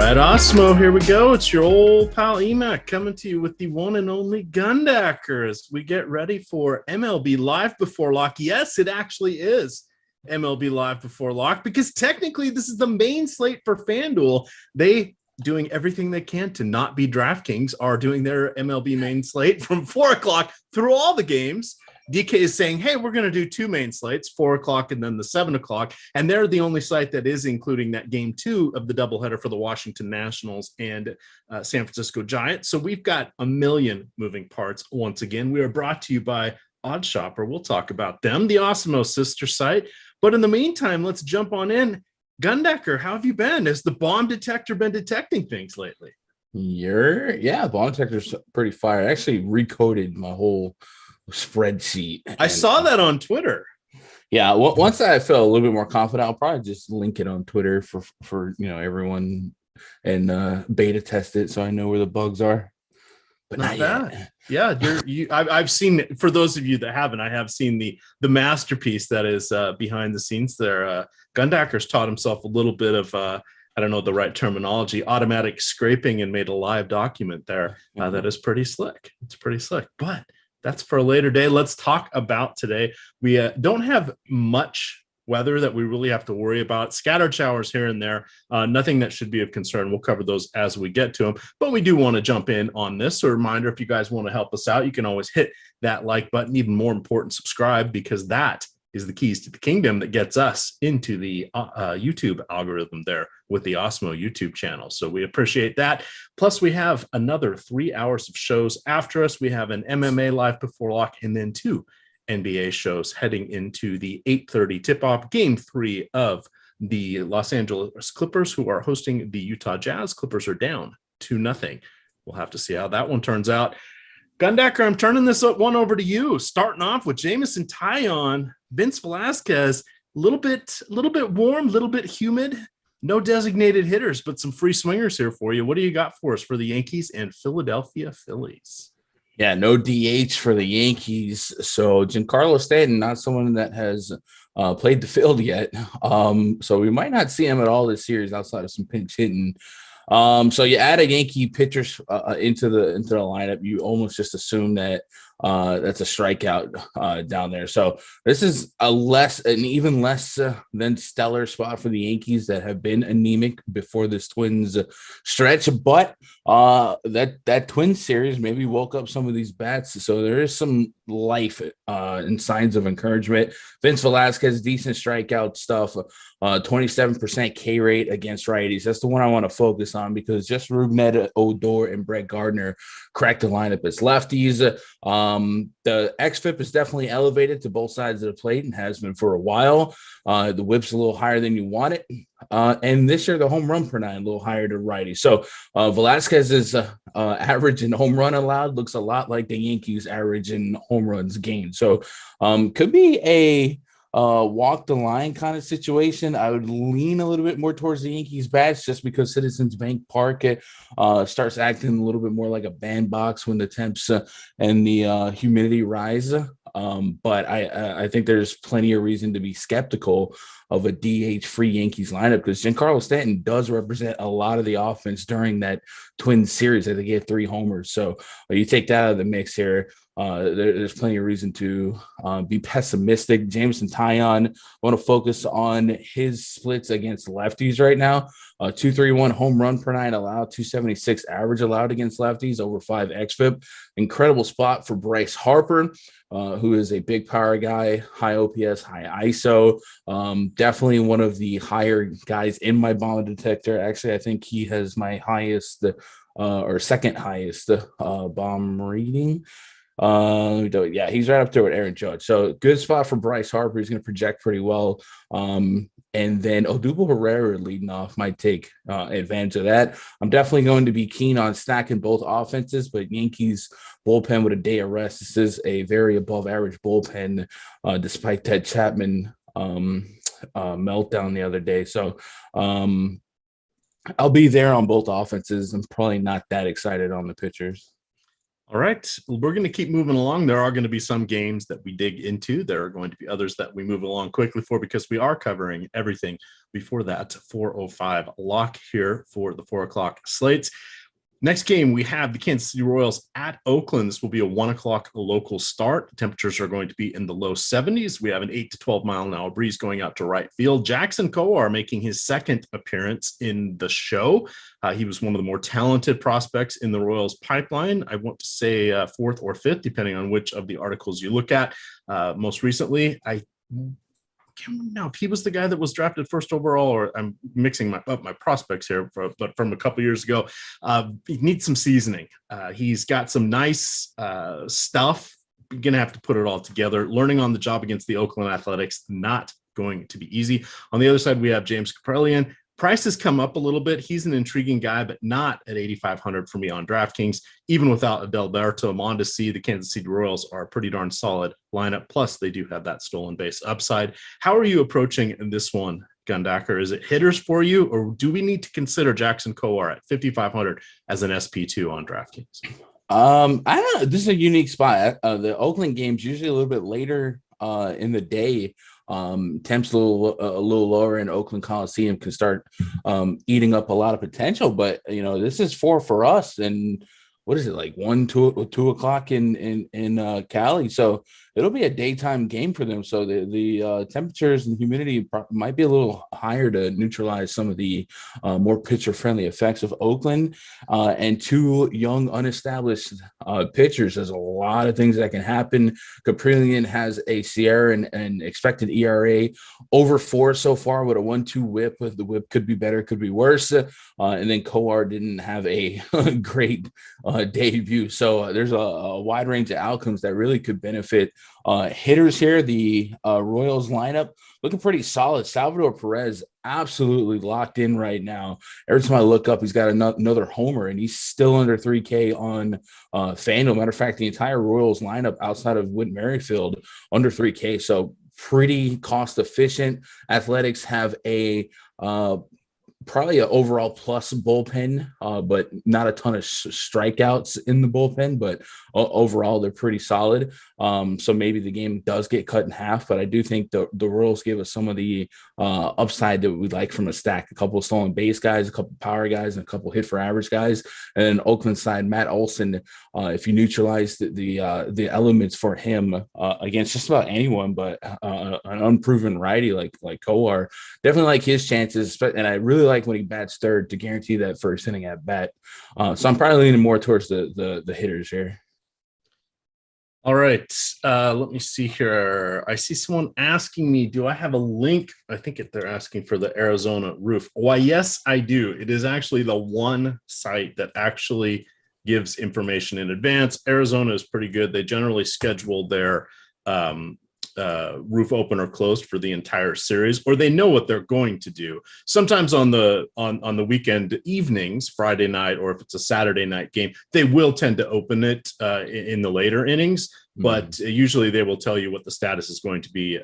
right, Awesemo, here we go. It's your old pal EMac coming to you with the one and only Gundacker as we get ready for MLB Live Before Lock. Yes, it actually is MLB Live Before Lock because technically this is the main slate for FanDuel. They, doing everything they can to not be DraftKings, are doing their MLB main slate from 4 o'clock through all the games. DK is saying, hey, we're going to do two main slates, 4 o'clock and then the 7 o'clock. And they're the only site that is including that game 2 of the doubleheader for the Washington Nationals and San Francisco Giants. So we've got a million moving parts. Once again, we are brought to you by OddsShopper. We'll talk about them, the Awesemo sister site. But in the meantime, let's jump on in. Gundacker, how have you been? Has the bomb detector been detecting things lately? Bomb detector's pretty fire. I actually recoded my whole spreadsheet. I saw that on Twitter. Yeah, once I feel a little bit more confident, I'll probably just link it on Twitter for everyone and beta test it so I know where the bugs are. But not bad. Yeah, I've seen it. For those of you that haven't, I have seen the masterpiece that is behind the scenes there. Gundacker's taught himself a little bit of I don't know the right terminology, automatic scraping, and made a live document there. That is pretty slick. It's pretty slick, but that's for a later day. Let's talk about today. We don't have much weather that we really have to worry about. Scattered showers here and there. Nothing that should be of concern. We'll cover those as we get to them. But we do want to jump in on this. So a reminder, if you guys want to help us out, you can always hit that like button. Even more important, subscribe, because that is the keys to the kingdom that gets us into the YouTube algorithm there with the Awesemo YouTube channel. So we appreciate that. Plus, we have another 3 hours of shows after us. We have an MMA Live Before Lock and then 2 NBA shows heading into the 8:30 tip-off, Game 3 of the Los Angeles Clippers, who are hosting the Utah Jazz. Clippers are down 2-0. We'll have to see how that one turns out. Gundacker, I'm turning this one over to you. Starting off with Jameson Taillon, Vince Velazquez, a little bit warm, a little bit humid. No designated hitters, but some free swingers here for you. What do you got for us for the Yankees and Philadelphia Phillies? Yeah, no DH for the Yankees. So Giancarlo Stanton, not someone that has played the field yet. So we might not see him at all this series outside of some pinch hitting. So you add a Yankee pitcher into the lineup, you almost just assume that that's a strikeout down there. So this is an even less than stellar spot for the Yankees that have been anemic before this Twins stretch. But that Twins series maybe woke up some of these bats. So there is some life and signs of encouragement. Vince Velazquez, decent strikeout stuff, 27% K rate against righties. That's the one I want to focus on because just Rougned Odor and Brett Gardner cracked the lineup as lefties. The xFIP is definitely elevated to both sides of the plate and has been for a while. The whip's a little higher than you want it. And this year, the home run per nine a little higher to righty. So Velazquez's average in home run allowed looks a lot like the Yankees' average in home runs gained. So could be a walk the line kind of situation. I would lean a little bit more towards the Yankees bats just because Citizens Bank Park starts acting a little bit more like a bandbox when the temps and the humidity rise. But I think there's plenty of reason to be skeptical of a DH-free Yankees lineup because Giancarlo Stanton does represent a lot of the offense during that Twins series. I think he had 3 homers. So you take that out of the mix here. There's plenty of reason to be pessimistic. Jameson Taillon, I want to focus on his splits against lefties right now. 231 home run per nine allowed, 276 average allowed against lefties, over 5 xFIP. Incredible spot for Bryce Harper, who is a big power guy, high OPS, high ISO. Definitely one of the higher guys in my bomb detector. Actually, I think he has my highest or second highest bomb rating. He's right up there with Aaron Judge. So good spot for Bryce Harper. He's going to project pretty well. And then Odubel Herrera leading off might take advantage of that. I'm definitely going to be keen on stacking both offenses, but Yankees bullpen with a day of rest. This is a very above average bullpen, despite Ted Chapman meltdown the other day. So I'll be there on both offenses. I'm probably not that excited on the pitchers. All right, we're going to keep moving along. There are going to be some games that we dig into. There are going to be others that we move along quickly for because we are covering everything before that. 4:05 lock here for the 4 o'clock slates. Next game, we have the Kansas City Royals at Oakland. This will be a 1 o'clock local start. Temperatures are going to be in the low 70s. We have an 8 to 12 mile an hour breeze going out to right field. Jackson Kowar making his second appearance in the show. He was one of the more talented prospects in the Royals pipeline. I want to say fourth or fifth, depending on which of the articles you look at. Most recently, I can't remember now if he was the guy that was drafted first overall, or I'm mixing up my prospects here, but from a couple years ago. He needs some seasoning. He's got some nice stuff. You're going to have to put it all together. Learning on the job against the Oakland Athletics, not going to be easy. On the other side, we have James Kaprielian. Price has come up a little bit. He's an intriguing guy, but not at 8,500 for me on DraftKings. Even without Adalberto Mondesi, the Kansas City Royals are a pretty darn solid lineup. Plus, they do have that stolen base upside. How are you approaching this one, Gundacker? Is it hitters for you, or do we need to consider Jackson Kowar at 5,500 as an SP2 on DraftKings? I don't know. This is a unique spot. The Oakland game's usually a little bit later in the day. Temps a little lower in Oakland Coliseum can start eating up a lot of potential, but this is for us. And what is it, like 2 o'clock in Cali? So it'll be a daytime game for them. So the temperatures and humidity might be a little higher to neutralize some of the more pitcher friendly effects of Oakland, and two young unestablished pitchers. There's a lot of things that can happen. Kaprielian has a Sierra and expected ERA over 4 so far with a 1-2 whip. The whip could be better, could be worse. And then Kowar didn't have a great debut. So there's a wide range of outcomes that really could benefit hitters here. The Royals lineup looking pretty solid. Salvador Perez absolutely locked in right now. Every time I look up, he's got another homer, and he's still under 3K on FanDuel. Matter of fact, the entire Royals lineup outside of Whit Merrifield under 3K. So pretty cost efficient. Athletics have a probably an overall plus bullpen, but not a ton of strikeouts in the bullpen, but overall they're pretty solid. So maybe the game does get cut in half, but I do think the Royals give us some of the upside that we'd like from a stack. A couple of stolen base guys, a couple of power guys, and a couple of hit for average guys. And then Oakland side, Matt Olson, if you neutralize the elements for him against just about anyone, but an unproven righty like Kowar, definitely like his chances. And I really like when he bats third to guarantee that first inning at bat. So I'm probably leaning more towards the hitters here. All right. Let me see here. I see someone asking me, do I have a link? I think they're asking for the Arizona roof. Why, yes, I do. It is actually the one site that actually gives information in advance. Arizona is pretty good. They generally schedule their roof open or closed for the entire series, or they know what they're going to do. Sometimes on the weekend evenings, Friday night, or if it's a Saturday night game, they will tend to open it in the later innings. But usually they will tell you what the status is going to be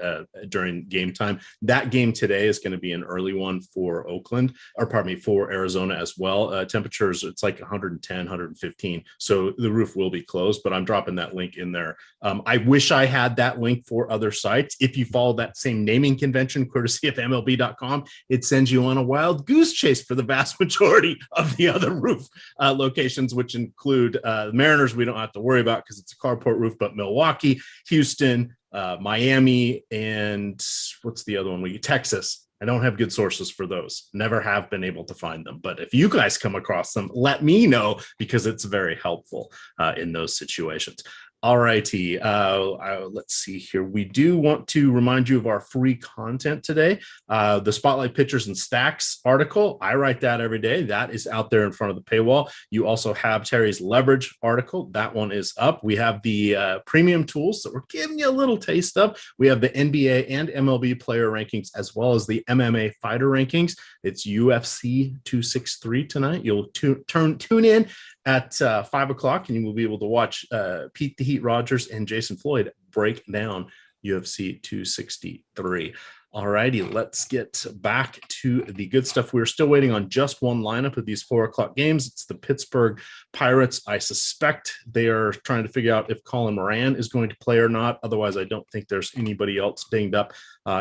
during game time. That game today is going to be an early one for Oakland, or pardon me, for Arizona as well. Temperatures, it's like 110, 115. So the roof will be closed, but I'm dropping that link in there. I wish I had that link for other sites. If you follow that same naming convention, courtesy of MLB.com, it sends you on a wild goose chase for the vast majority of the other roof locations, which include the Mariners. We don't have to worry about because it's a carport roof, but Milwaukee, Houston, Miami, and what's the other one? Texas. I don't have good sources for those. Never have been able to find them. But if you guys come across them, let me know because it's very helpful in those situations. All righty. Let's see here. We do want to remind you of our free content today. The Spotlight Pitchers and Stacks article. I write that every day. That is out there in front of the paywall. You also have Terry's Leverage article. That one is up. We have the premium tools that we're giving you a little taste of. We have the NBA and MLB player rankings, as well as the MMA fighter rankings. It's UFC 263 tonight. You'll tune in at 5 o'clock, and you will be able to watch Pete the Heat Rogers and Jason Floyd break down UFC 263. All righty, let's get back to the good stuff. We're still waiting on just one lineup of these 4:00 games. It's the Pittsburgh Pirates. I suspect they are trying to figure out if Colin Moran is going to play or not. Otherwise, I don't think there's anybody else dinged up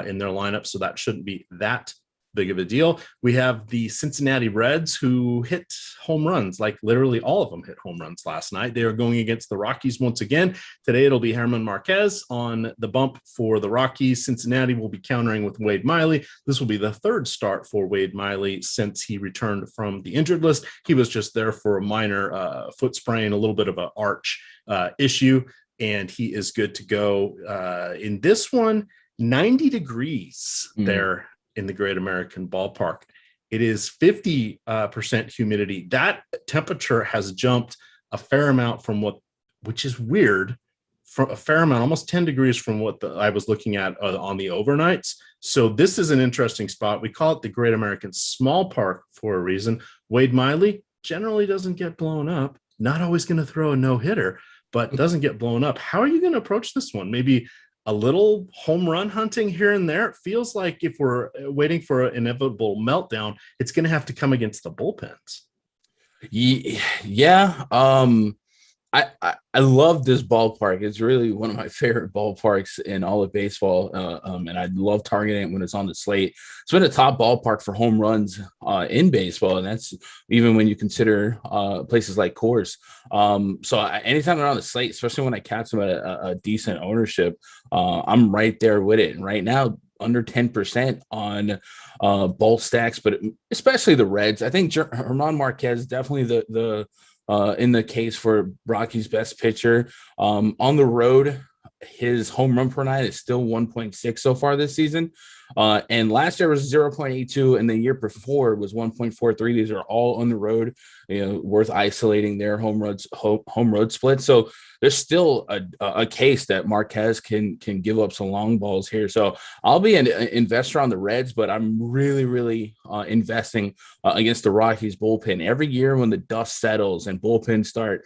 in their lineup, so that shouldn't be that big of a deal. We have the Cincinnati Reds who hit home runs, like literally all of them hit home runs last night. They are going against the Rockies once again. Today it'll be Herman Marquez on the bump for the Rockies. Cincinnati will be countering with Wade Miley. This will be the third start for Wade Miley since he returned from the injured list. He was just there for a minor foot sprain, a little bit of an arch issue, and he is good to go. In this one, 90 degrees there in the Great American Ballpark. It is 50% humidity. That temperature has jumped a fair amount from which is weird, from a fair amount, almost 10 degrees from what I was looking at on the overnights. So this is an interesting spot. We call it the Great American Small Park for a reason. Wade Miley generally doesn't get blown up. Not always going to throw a no-hitter, but doesn't get blown up. How are you going to approach this one? Maybe a little home run hunting here and there. It feels like if we're waiting for an inevitable meltdown, it's going to have to come against the bullpens. Yeah. I love this ballpark. It's really one of my favorite ballparks in all of baseball. And I love targeting it when it's on the slate. It's been a top ballpark for home runs in baseball. And that's even when you consider places like Coors. So anytime they're on the slate, especially when I catch them at a decent ownership, I'm right there with it. And right now, under 10% on both stacks, but especially the Reds. I think Herman Marquez definitely the in the case for Rocky's best pitcher. On the road, his home run per night is still 1.6 so far this season. And last year was 0.82, and the year before was 1.43. These are all on the road, worth isolating their home road split. So there's still a case that Marquez can give up some long balls here. So I'll be an investor on the Reds, but I'm really investing against the Rockies bullpen. Every year when the dust settles and bullpens start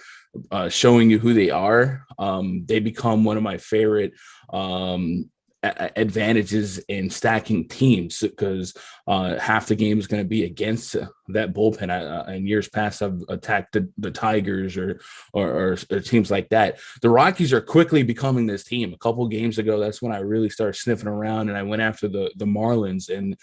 showing you who they are, they become one of my favorite advantages in stacking teams, because half the game is going to be against that bullpen. In years past, I've attacked the Tigers or teams like that. The Rockies are quickly becoming this team. A couple games ago, that's when I really started sniffing around, and I went after the Marlins, and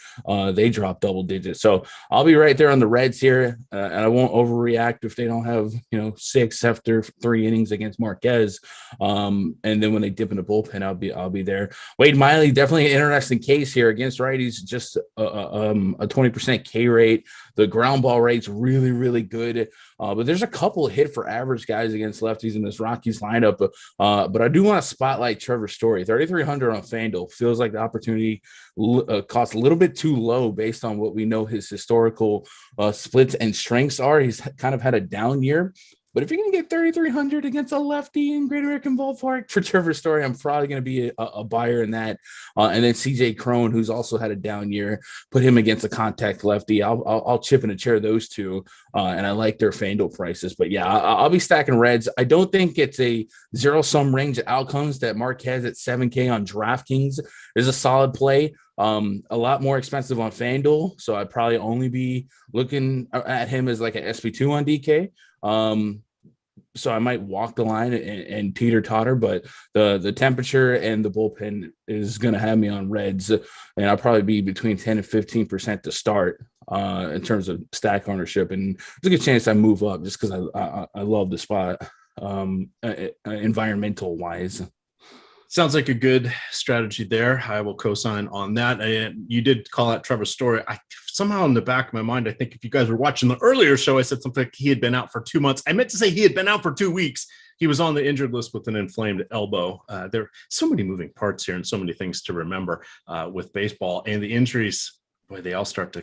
they dropped double digits. So I'll be right there on the Reds here, and I won't overreact if they don't have 6 after 3 innings against Marquez. And then when they dip in the bullpen, I'll be there. Wade Miley, definitely an interesting case here against righties. Just a 20% K rate. The ground ball rate's really good. But there's a couple of hit for average guys against lefties in this Rockies lineup. But I do want to spotlight Trevor Story. 3,300 on FanDuel feels like the opportunity costs a little bit too low based on what we know his historical splits and strengths are. He's kind of had a down year. But if you're going to get 3,300 against a lefty in Great American Ballpark for Trevor Story, I'm probably going to be a buyer in that. And then CJ Crone, who's also had a down year, put him against a contact lefty. I'll chip in a chair those two, and I like their FanDuel prices. But yeah, I'll be stacking Reds. I don't think it's a zero-sum range of outcomes that Marquez at 7K on DraftKings is a solid play. A lot more expensive on FanDuel, so I'd probably only be looking at him as like an SP2 on DK. So I might walk the line and teeter-totter, but the temperature and the bullpen is going to have me on Reds, and I'll probably be between 10 and 15% to start in terms of stack ownership, and there's a good chance I move up just because I love the spot environmental-wise. Sounds like a good strategy there. I will co-sign on that. And you did call out Trevor Story. Somehow in the back of my mind, I think if you guys were watching the earlier show, I said something like he had been out for 2 months. I meant to say he had been out for 2 weeks. He was on the injured list with an inflamed elbow. There are so many moving parts here and so many things to remember with baseball, and the injuries. Boy, they all start to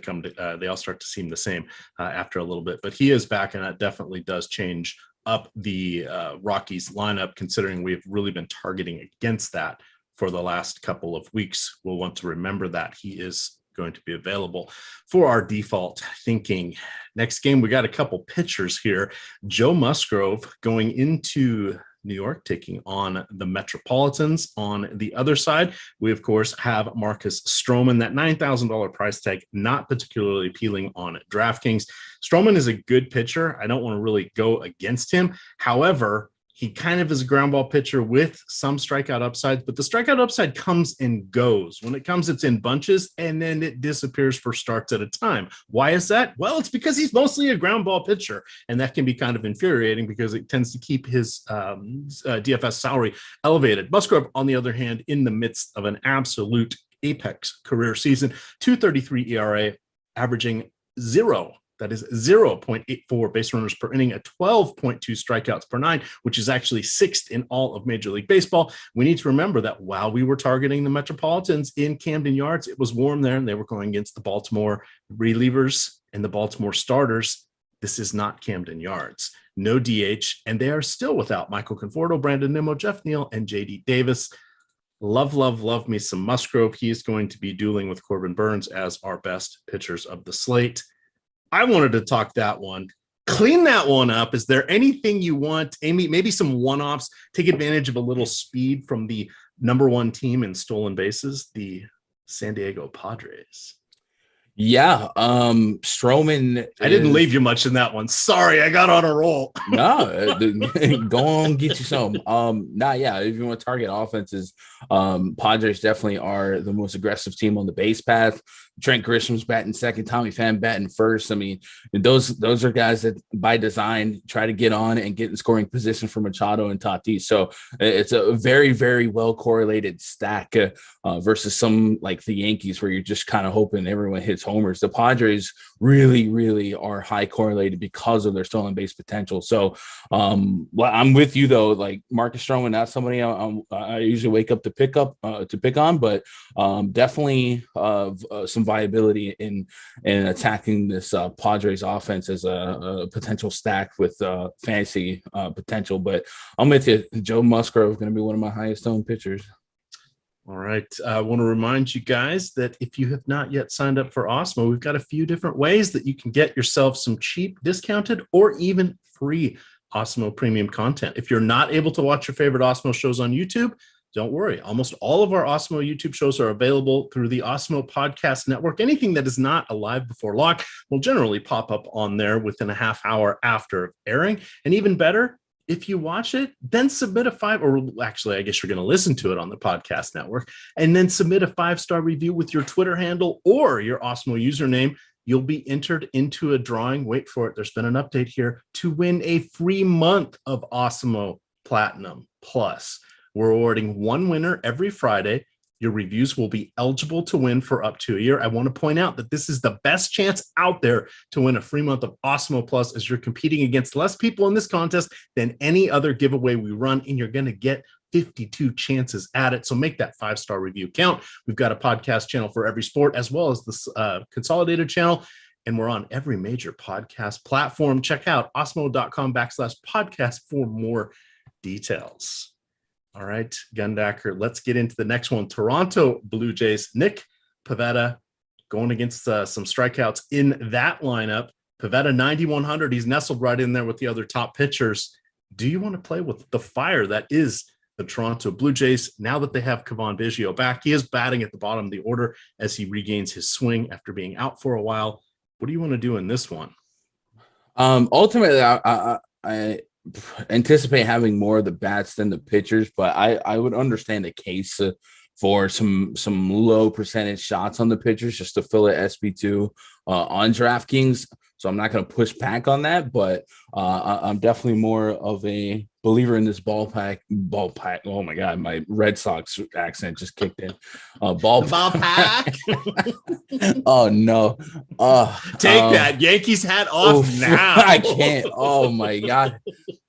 seem the same after a little bit. But he is back, and that definitely does change up the Rockies lineup, considering we've really been targeting against that for the last couple of weeks. We'll want to remember that he is going to be available for our default thinking. Next game, we got a couple pitchers here. Joe Musgrove going into New York, taking on the Metropolitans. On the other side, we, of course, have Marcus Strowman, that $9,000 price tag, not particularly appealing on DraftKings. Strowman is a good pitcher. I don't want to really go against him. However, he kind of is a ground ball pitcher with some strikeout upsides, but the strikeout upside comes and goes. When it comes, it's in bunches, and then it disappears for starts at a time. Why is that? Well, it's because he's mostly a ground ball pitcher, and that can be kind of infuriating because it tends to keep his DFS salary elevated. Musgrove, on the other hand, in the midst of an absolute apex career season, 2.33 ERA, averaging 0. That is 0.84 base runners per inning, a 12.2 strikeouts per 9, which is actually 6th in all of Major League Baseball. We need to remember that while we were targeting the Metropolitans in Camden Yards, it was warm there, and they were going against the Baltimore relievers and the Baltimore starters. This is not Camden Yards. No DH, and they are still without Michael Conforto, Brandon Nimmo, Jeff Neal, and JD Davis. Love me some Musgrove. He is going to be dueling with Corbin Burns as our best pitchers of the slate. I wanted to talk that one. Clean that one up. Is there anything you want, Amy? Maybe some one-offs. Take advantage of a little speed from the number one team in stolen bases, the San Diego Padres. Yeah, Strowman. I didn't leave you much in that one. Sorry, I got on a roll. No, go on, get you some. If you want to target offenses, Padres definitely are the most aggressive team on the base path. Trent Grisham's batting second, Tommy Pham batting first. I mean, those are guys that by design try to get on and get in scoring position for Machado and Tatis. So it's a very, very well correlated stack versus some like the Yankees where you're just kind of hoping everyone hits homers. The Padres really, really are high correlated because of their stolen base potential. So I'm with you though. Like Marcus Strowman, not somebody I usually wake up to pick on, but definitely some viability in attacking this Padres offense as a potential stack with fantasy potential. But I'm with you. Joe Musgrove is going to be one of my highest owned pitchers. All right. I want to remind you guys that if you have not yet signed up for Awesemo, we've got a few different ways that you can get yourself some cheap, discounted, or even free Awesemo premium content. If you're not able to watch your favorite Awesemo shows on YouTube, don't worry. Almost all of our Awesemo YouTube shows are available through the Awesemo Podcast Network. Anything that is not alive before lock will generally pop up on there within a half hour after airing. And even better, if you watch it, then submit a 5, or actually, I guess you're going to listen to it on the podcast network, and then submit a 5-star review with your Twitter handle or your Awesemo username. You'll be entered into a drawing. Wait for it. There's been an update here to win a free month of Awesemo Platinum Plus. We're awarding one winner every Friday. Your reviews will be eligible to win for up to a year. I want to point out that this is the best chance out there to win a free month of Awesemo Plus, as you're competing against less people in this contest than any other giveaway we run, and you're going to get 52 chances at it. So make that 5-star review count. We've got a podcast channel for every sport, as well as the consolidated channel, and we're on every major podcast platform. Check out awesemo.com/podcast for more details. All right, Gundacker, let's get into the next one. Toronto Blue Jays, Nick Pivetta going against some strikeouts in that lineup. Pivetta 9,100. He's nestled right in there with the other top pitchers. Do you want to play with the fire that is the Toronto Blue Jays now that they have Kevon Biggio back? He is batting at the bottom of the order as he regains his swing after being out for a while. What do you want to do in this one? Ultimately, I anticipate having more of the bats than the pitchers, but I would understand the case for some low percentage shots on the pitchers just to fill it SP2 on DraftKings. So I'm not going to push back on that, but I'm definitely more of a believer in this ball pack. Oh my God, my Red Sox accent just kicked in. Ball pack. Oh no. Take that Yankees hat off now. I can't. Oh my God.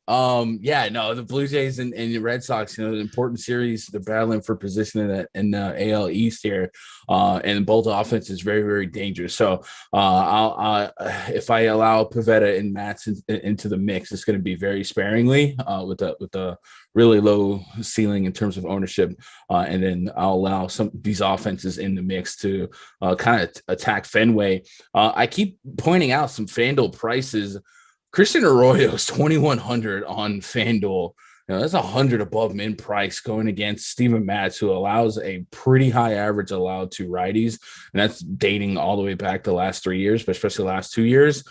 The Blue Jays and the Red Sox, an important series. They're battling for position in the AL East here, and both offense is very, very dangerous. So, if I allow Pivetta and Matz into the mix, it's going to be very sparingly with a really low ceiling in terms of ownership, and then I'll allow some of these offenses in the mix to kind of attack Fenway. I keep pointing out some FanDuel prices. Christian Arroyo is 2,100 on FanDuel. That's 100 above min price going against Steven Matz, who allows a pretty high average allowed to righties. And that's dating all the way back the last 3 years, but especially the last 2 years.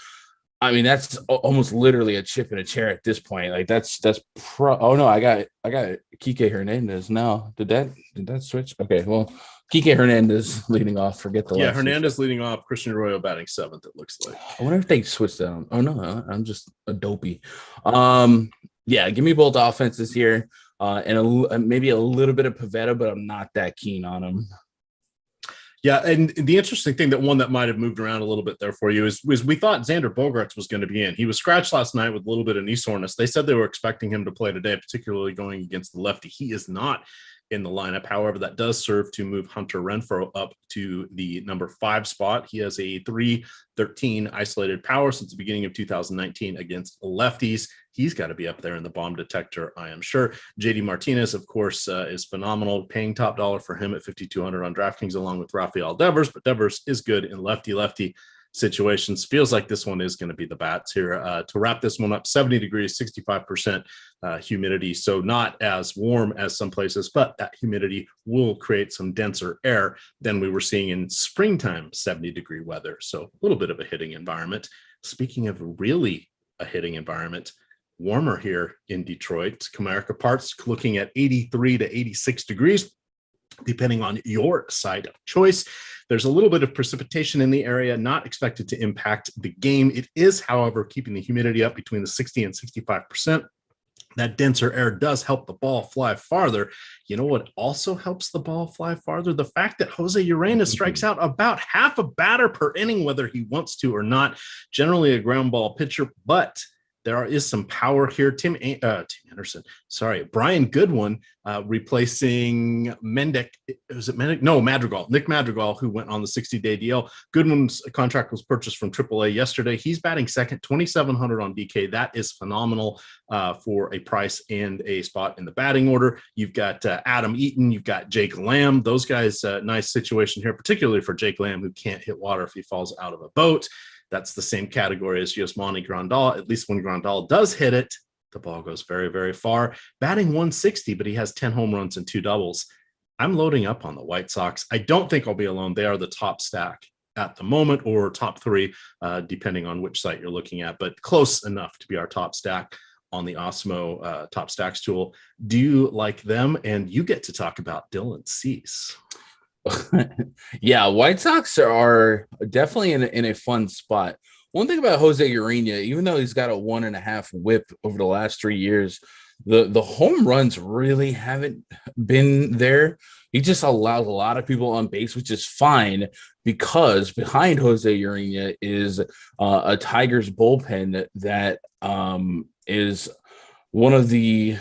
I mean, that's almost literally a chip in a chair at this point. Like oh no, I got Kike Hernandez now. Did that switch? Okay, well, Kike Hernandez leading off. Forget the last Hernandez switch. Leading off. Christian Arroyo batting 7th. It looks like. I wonder if they switched that. Oh no, I'm just a dopey. Yeah, give me both offenses here, and maybe a little bit of Pivetta, but I'm not that keen on him. Yeah, and the interesting thing, that one that might have moved around a little bit there for you is we thought Xander Bogaerts was going to be in. He was scratched last night with a little bit of knee soreness. They said they were expecting him to play today, particularly going against the lefty. He is not in the lineup. However, that does serve to move Hunter Renfroe up to the number 5 spot. He has a 313 isolated power since the beginning of 2019 against lefties. He's got to be up there in the bomb detector, I am sure. JD Martinez, of course, is phenomenal, paying top dollar for him at 5,200 on DraftKings, along with Rafael Devers. But Devers is good in lefty situations. Feels like this one is going to be the bats here. To wrap this one up, 70 degrees, 65% humidity. So not as warm as some places, but that humidity will create some denser air than we were seeing in springtime 70-degree weather. So a little bit of a hitting environment. Speaking of really a hitting environment, warmer here in Detroit. Comerica Park's looking at 83 to 86 degrees, depending on your site of choice. There's a little bit of precipitation in the area, not expected to impact the game. It is, however, keeping the humidity up between the 60 and 65%. That denser air does help the ball fly farther. You know what also helps the ball fly farther? The fact that Jose Urena strikes out about half a batter per inning, whether he wants to or not. Generally a ground ball pitcher, but there is some power here. Tim Anderson, Brian Goodwin replacing Mendick. Was it Mendick? No, Madrigal. Nick Madrigal, who went on the 60-day DL. Goodwin's contract was purchased from AAA yesterday. He's batting second, 2,700 on DK. That is phenomenal for a price and a spot in the batting order. You've got Adam Eaton. You've got Jake Lamb. Those guys, nice situation here, particularly for Jake Lamb, who can't hit water if he falls out of a boat. That's the same category as Yasmani Grandal. At least when Grandal does hit it, the ball goes very, very far. Batting 160, but he has 10 home runs and 2 doubles. I'm loading up on the White Sox. I don't think I'll be alone. They are the top stack at the moment, or top 3, depending on which site you're looking at, but close enough to be our top stack on the Awesemo top stacks tool. Do you like them? And you get to talk about Dylan Cease. Yeah, White Sox are definitely in a fun spot. One thing about Jose Urena, even though he's got a 1.5 whip over the last 3 years, the home runs really haven't been there. He just allows a lot of people on base, which is fine, because behind Jose Urena is a Tigers bullpen that is one of the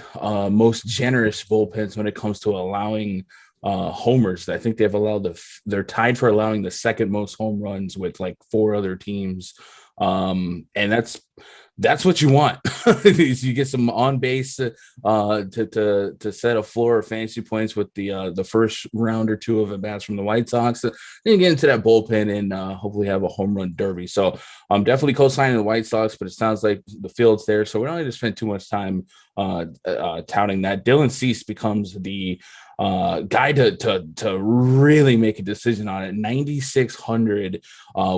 most generous bullpens when it comes to allowing homers. I think they've allowed they're tied for allowing the second most home runs with like 4 other teams. And that's what you want. Is you get some on base to set a floor of fantasy points with the first round or 2 of at bats from the White Sox. Then you get into that bullpen and hopefully have a home run derby. So I'm definitely co-signing the White Sox, but it sounds like the field's there, so we don't need to spend too much time touting that. Dylan Cease becomes the guy to really make a decision on it. 9,600.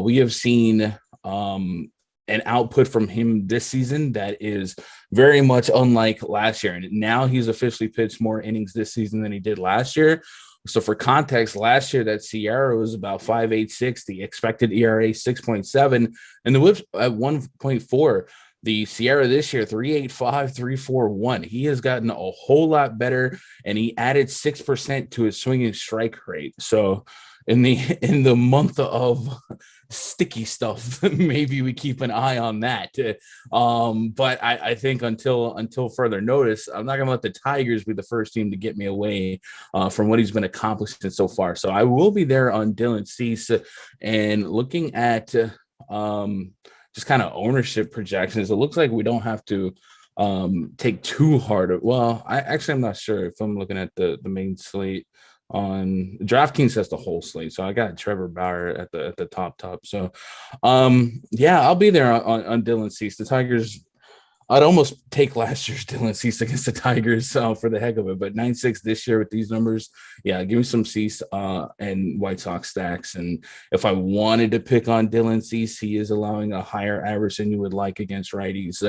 We have seen an output from him this season that is very much unlike last year. And now he's officially pitched more innings this season than he did last year. So for context, last year that Sierra was about 5.86, the expected ERA 6.7, and the whip at 1.4. The Sierra this year, 3.85, 3.41. He has gotten a whole lot better, and he added 6% to his swinging strike rate. So in the month of sticky stuff, maybe we keep an eye on that. But I think until further notice, I'm not going to let the Tigers be the first team to get me away from what he's been accomplishing so far. So I will be there on Dylan Cease, and looking at just kind of ownership projections, it looks like we don't have to take too hard. I'm not sure if I'm looking at the main slate. On DraftKings has the whole slate, so I got Trevor Bauer at the top. So, yeah, I'll be there on Dylan Cease. The Tigers, I'd almost take last year's Dylan Cease against the Tigers for the heck of it, but 9-6 this year with these numbers, yeah, give me some Cease and White Sox stacks. And if I wanted to pick on Dylan Cease, he is allowing a higher average than you would like against righties.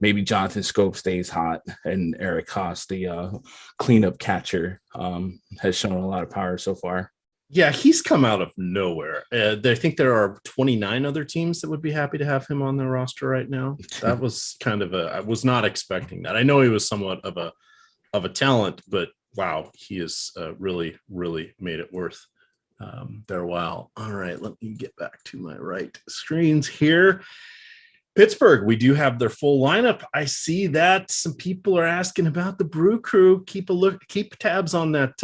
Maybe Jonathan Scope stays hot, and Eric Haas, the cleanup catcher, has shown a lot of power so far. Yeah, he's come out of nowhere. I think there are 29 other teams that would be happy to have him on their roster right now. That was kind of I was not expecting that. I know he was somewhat of a talent, but wow, he has really, really made it worth their while. All right, let me get back to my right screens here. Pittsburgh, we do have their full lineup. I see that some people are asking about the Brew Crew. Keep tabs on that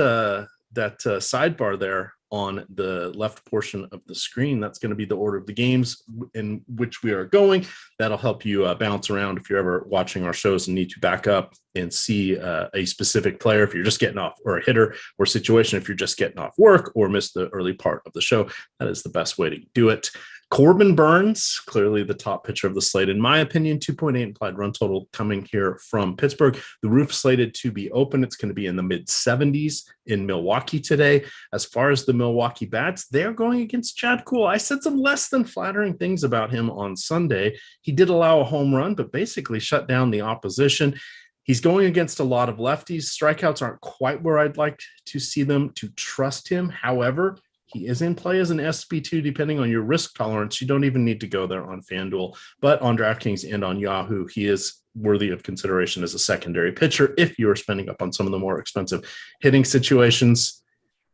sidebar there on the left portion of the screen. That's going to be the order of the games in which we are going. That'll help you bounce around if you're ever watching our shows and need to back up and see a specific player, if you're just getting off, or a hitter or situation, if you're just getting off work or missed the early part of the show. That is the best way to do it. Corbin Burns, clearly the top pitcher of the slate, in my opinion. 2.8 implied run total coming here from Pittsburgh. The roof slated to be open. It's going to be in the mid-70s in Milwaukee today. As far as the Milwaukee bats, they're going against Chad Kuhl. I said some less than flattering things about him on Sunday. He did allow a home run, but basically shut down the opposition. He's going against a lot of lefties. Strikeouts aren't quite where I'd like to see them to trust him. However, he is in play as an SP2, depending on your risk tolerance. You don't even need to go there on FanDuel, but on DraftKings and on Yahoo, he is worthy of consideration as a secondary pitcher if you are spending up on some of the more expensive hitting situations.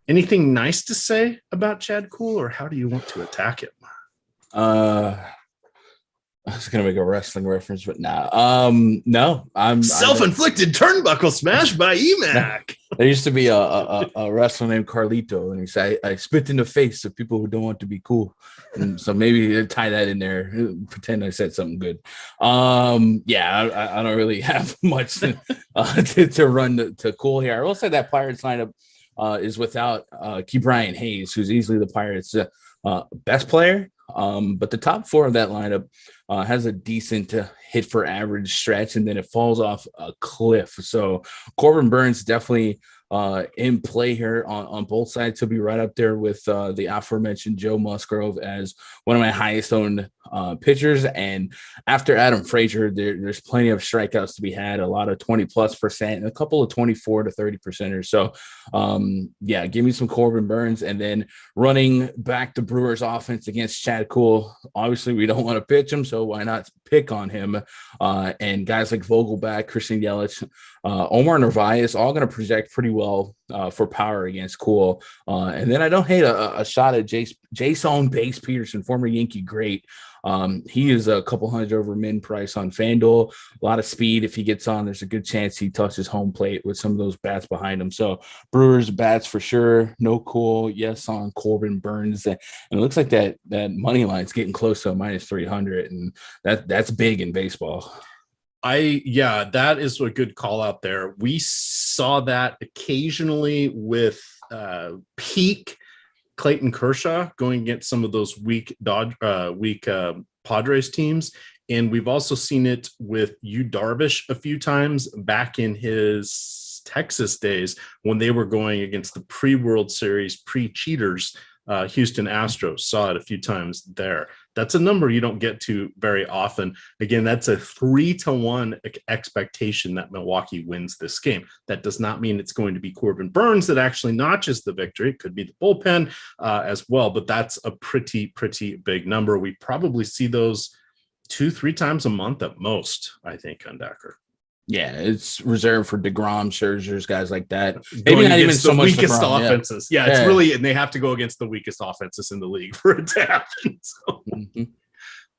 Anything nice to say about Chad Kuhl, or how do you want to attack him? I was gonna make a wrestling reference, but no. I'm self-inflicted turnbuckle smash by EMac. There used to be a wrestler named Carlito, and he said, "I spit in the face of people who don't want to be cool." And so maybe tie that in there, pretend I said something good. Yeah, I don't really have much to run to Kuhl here. I will say that Pirates lineup is without Ke'Bryan Hayes, who's easily the Pirates' best player. But the top four of that lineup has a decent hit for average stretch, and then it falls off a cliff. So Corbin Burns definitely in play here on both sides. He'll be right up there with the aforementioned Joe Musgrove as one of my highest owned pitchers. And after Adam Frazier, there's plenty of strikeouts to be had, a lot of 20+%, and a couple of 24 to 30%ers. So yeah, give me some Corbin Burns. And then running back the Brewers offense against Chad Kuhl. Obviously, we don't want to pitch him, so why not pick on him? And guys like Vogelback, Christian Yelich, Omar Narvaez, all going to project pretty well for power against Kuhl. And then I don't hate a shot at Jason Base Peterson, former Yankee great. He is a couple hundred over min price on FanDuel. A lot of speed. If he gets on, there's a good chance he touches home plate with some of those bats behind him. So Brewers bats for sure. No Kuhl. Yes on Corbin Burns. And it looks like that money line's getting close to a -300, and that's big in baseball. That is a good call out there. We saw that occasionally with peak Clayton Kershaw going against some of those weak Padres teams. And we've also seen it with Yu Darvish a few times back in his Texas days when they were going against the pre-World Series, pre-cheaters, Houston Astros. Saw it a few times there. That's a number you don't get to very often. Again, that's a 3-1 expectation that Milwaukee wins this game. That does not mean it's going to be Corbin Burns that actually notches the victory. It could be the bullpen as well, but that's a pretty big number. We probably see those 2-3 times a month at most, I think, Gundacker. Yeah, it's reserved for DeGrom, Scherzers, guys like that. Maybe not even so much weakest DeGrom, offenses. Yeah, it's really, and they have to go against the weakest offenses in the league for it to happen. So.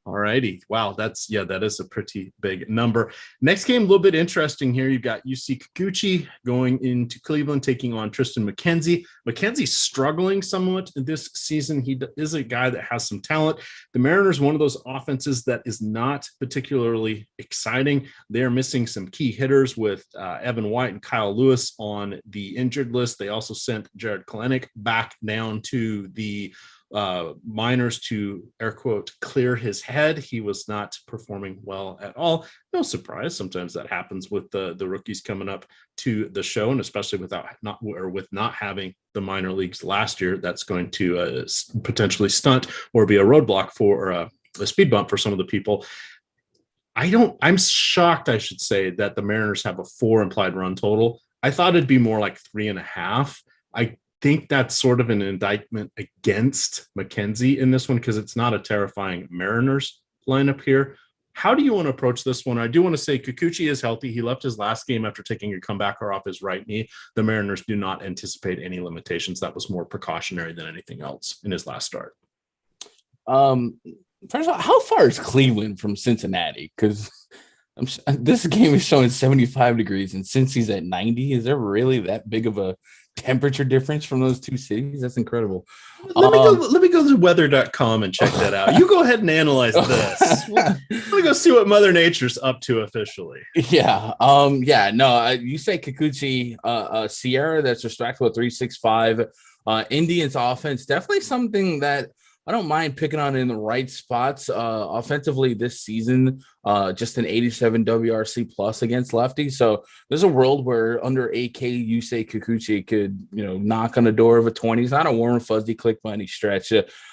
All righty. Wow, that is a pretty big number. Next game, a little bit interesting here. You've got UC Kikuchi going into Cleveland, taking on Tristan McKenzie. McKenzie's struggling somewhat this season. He is a guy that has some talent. The Mariners, one of those offenses that is not particularly exciting. They're missing some key hitters with Evan White and Kyle Lewis on the injured list. They also sent Jared Kelenic back down to the minors to, air quote, clear his head. He was not performing well at all. No surprise. Sometimes that happens with the rookies coming up to the show, and especially with not having the minor leagues last year, that's going to potentially stunt or be a roadblock for a speed bump for some of the people. I'm shocked, I should say, that the Mariners have a 4 implied run total. I thought it'd be more like 3.5. I think that's sort of an indictment against McKenzie in this one because it's not a terrifying Mariners lineup here. How do you want to approach this one? I do want to say Kikuchi is healthy. He left his last game after taking a comebacker off his right knee. The Mariners do not anticipate any limitations. That was more precautionary than anything else in his last start. First of all, how far is Cleveland from Cincinnati? Because this game is showing 75 degrees, and since he's at 90, is there really that big of a temperature difference from those two cities? That's incredible. Let me go to weather.com and check that out. You go ahead and analyze this. Let me go see what Mother Nature's up to officially. Yeah. You say Kikuchi, Sierra, that's distractible at 3.65. Indians offense, definitely something that I don't mind picking on in the right spots. Offensively this season, just an 87 WRC plus against lefties. So there's a world where under 8K, you say Kikuchi could, knock on the door of a 20. It's not a warm and fuzzy click by any stretch,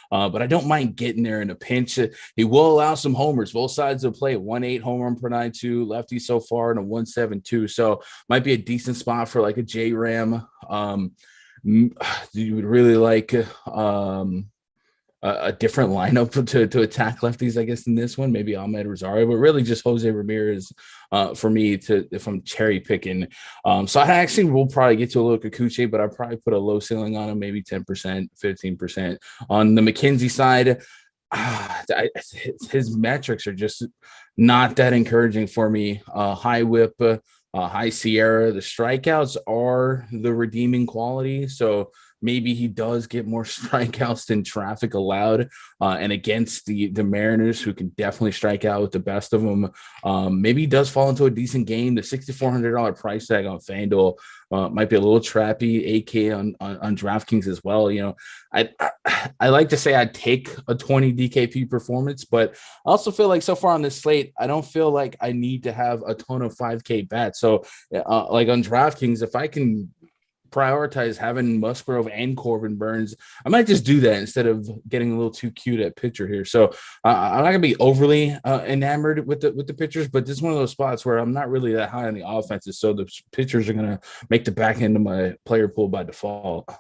but I don't mind getting there in a pinch. He will allow some homers, both sides of the play. 1.8 home run per 9.2 lefty so far, and a 1.72. So might be a decent spot for like a J Ram. You would really like a different lineup to attack lefties, I guess, in this one. Maybe Ahmed Rosario, but really just Jose Ramirez for me if I'm cherry picking. So I actually will probably get to a little Kikuchi, but I'll probably put a low ceiling on him, maybe 10%, 15%. On the McKenzie side, his metrics are just not that encouraging for me. High whip, high Sierra. The strikeouts are the redeeming quality. So maybe he does get more strikeouts than traffic allowed, and against the Mariners, who can definitely strike out with the best of them. Maybe he does fall into a decent game. The $6,400 price tag on FanDuel might be a little trappy. AK on DraftKings as well. I like to say I'd take a 20 DKP performance, but I also feel like so far on this slate, I don't feel like I need to have a ton of 5K bats. So like on DraftKings, if I can prioritize having Musgrove and Corbin Burns, I might just do that instead of getting a little too cute at pitcher here. So I'm not gonna be overly enamored with the pitchers, but this is one of those spots where I'm not really that high on the offenses. So the pitchers are gonna make the back end of my player pool by default. All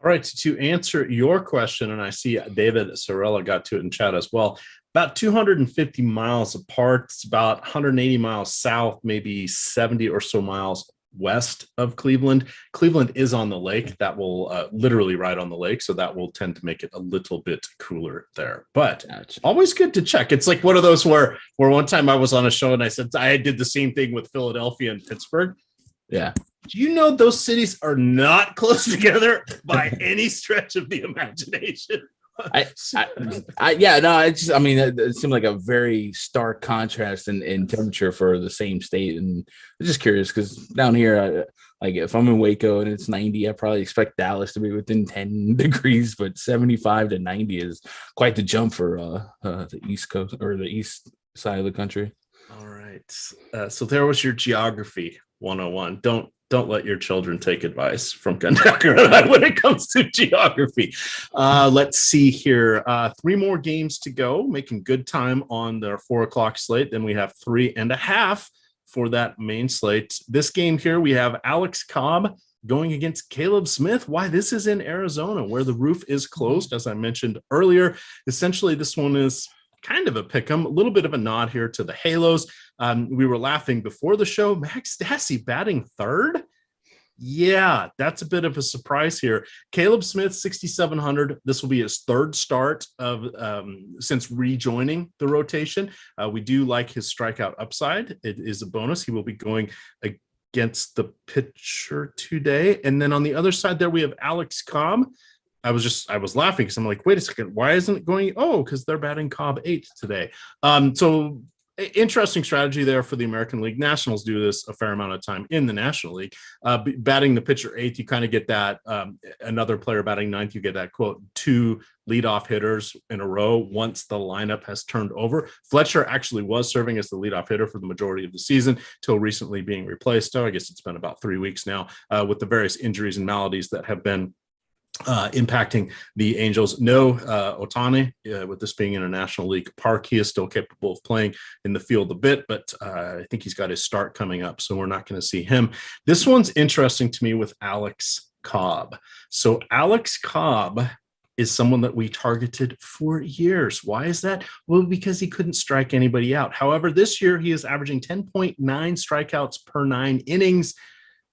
right, to answer your question, and I see David Sorella got to it in chat as well, about 250 miles apart. It's about 180 miles south, maybe 70 or so miles west of Cleveland. Cleveland is on the lake. That will literally right on the lake, so that will tend to make it a little bit cooler there. But always good to check. It's like one of those where one time I was on a show and I said I did the same thing with Philadelphia and Pittsburgh. Yeah. Do you know those cities are not close together by any stretch of the imagination? It seemed like a very stark contrast in temperature for the same state, and I'm just curious because down here, like if I'm in Waco and it's 90, I probably expect Dallas to be within 10 degrees, but 75 to 90 is quite the jump for the East Coast or the east side of the country. All right, so there was your geography 101. Don't let your children take advice from Gundacker when it comes to geography. Let's see here. 3 more games to go, making good time on their 4:00 slate. Then we have 3.5 for that main slate. This game here, we have Alex Cobb going against Caleb Smith. Why? This is in Arizona, where the roof is closed, as I mentioned earlier. Essentially, this one is kind of a pick 'em, a little bit of a nod here to the Halos. We were laughing before the show. Max Stassi batting third. Yeah, that's a bit of a surprise here. Caleb Smith, 6,700. This will be his third start of since rejoining the rotation. We do like his strikeout upside. It is a bonus. He will be going against the pitcher today. And then on the other side there, we have Alex Cobb. I was laughing because I'm like, wait a second, why isn't it going? Oh, because they're batting Cobb 8 today. So Interesting strategy there for the American League. Nationals do this a fair amount of time in the National League. Batting the pitcher eighth, you kind of get that. Another player batting ninth, you get that quote, 2 leadoff hitters in a row once the lineup has turned over. Fletcher actually was serving as the leadoff hitter for the majority of the season till recently being replaced. So I guess it's been about 3 weeks now with the various injuries and maladies that have been impacting the Angels. No Ohtani, with this being in a National League park, he is still capable of playing in the field a bit, but I think he's got his start coming up, so we're not going to see him. This one's interesting to me with Alex Cobb. So Alex Cobb is someone that we targeted for years. Why is that? Well, because he couldn't strike anybody out. However, this year he is averaging 10.9 strikeouts per 9 innings.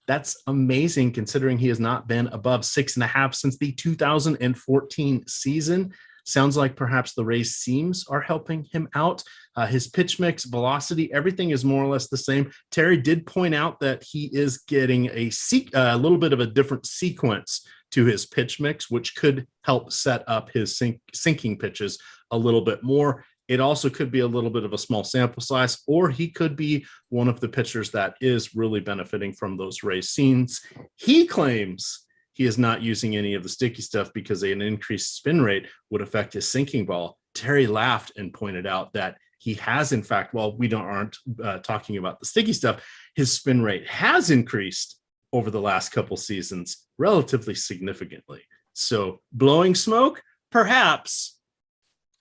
That's amazing considering he has not been above 6.5 since the 2014 season. Sounds like perhaps the Rays seams are helping him out. His pitch mix, velocity, everything is more or less the same. Terry did point out that he is getting a little bit of a different sequence to his pitch mix, which could help set up his sinking pitches a little bit more. It also could be a little bit of a small sample size, or he could be one of the pitchers that is really benefiting from those Rays scenes. He claims he is not using any of the sticky stuff because an increased spin rate would affect his sinking ball. Terry laughed and pointed out that he has, in fact, while we aren't talking about the sticky stuff, his spin rate has increased over the last couple seasons relatively significantly. So blowing smoke, perhaps.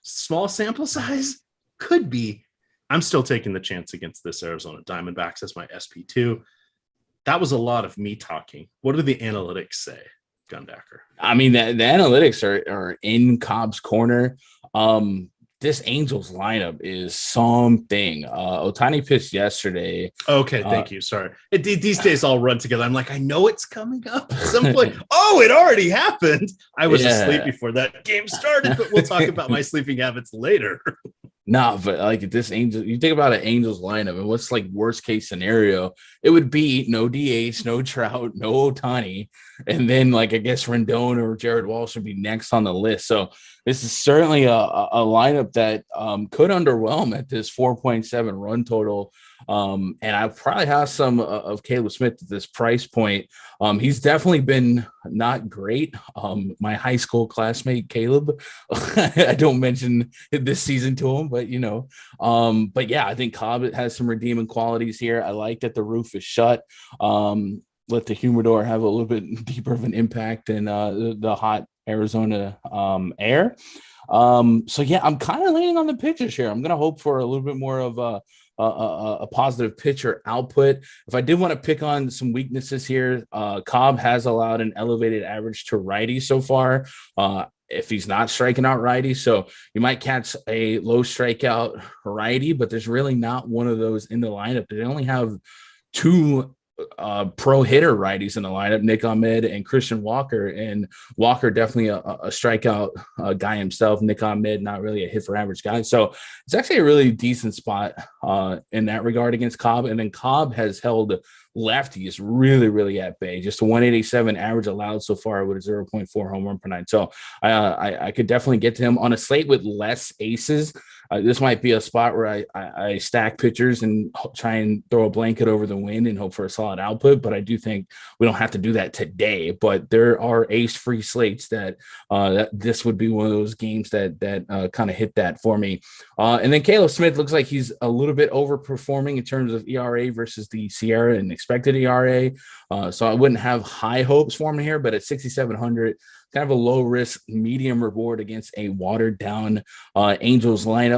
Small sample size, could be. I'm still taking the chance against this Arizona Diamondbacks as my SP2. That was a lot of me talking. What do the analytics say, Gundacker? I mean, the analytics are in Cobb's corner. This Angels lineup is something. Ohtani pitched yesterday. Okay, thank you. Sorry. These days all run together. I'm like, I know it's coming up at some point. Oh, it already happened. I was asleep before that game started, but we'll talk about my sleeping habits later. No, but like this Angels, you think about an Angels lineup and what's like worst case scenario, it would be no DH, no Trout, no Ohtani. And then like, I guess Rendon or Jared Walsh would be next on the list. So this is certainly a lineup that could underwhelm at this 4.7 run total. And I probably have some of Caleb Smith at this price point. He's definitely been not great. My high school classmate, Caleb, I don't mention this season to him, but but yeah, I think Cobb has some redeeming qualities here. I like that the roof is shut. Let the humidor have a little bit deeper of an impact than the hot Arizona air. So yeah, I'm kind of leaning on the pitchers here. I'm going to hope for a little bit more of a positive pitcher output. If I did want to pick on some weaknesses here, Cobb has allowed an elevated average to righty so far. If he's not striking out righty, so you might catch a low strikeout righty, but there's really not one of those in the lineup. They only have 2 pro hitter righties in the lineup, Nick Ahmed and Christian Walker, and Walker definitely a strikeout guy himself. Nick Ahmed not really a hit for average guy, so it's actually a really decent spot in that regard against Cobb. And then Cobb has held lefties really at bay, just a 187 average allowed so far with a 0.4 home run per 9. So I could definitely get to him on a slate with less aces. This might be a spot where I stack pitchers and try and throw a blanket over the wind and hope for a solid output. But I do think we don't have to do that today. But there are ace-free slates that this would be one of those games that kind of hit that for me. And then Caleb Smith looks like he's a little bit overperforming in terms of ERA versus the Sierra and expected ERA. So I wouldn't have high hopes for him here, but at 6,700, kind of a low risk, medium reward against a watered down Angels lineup.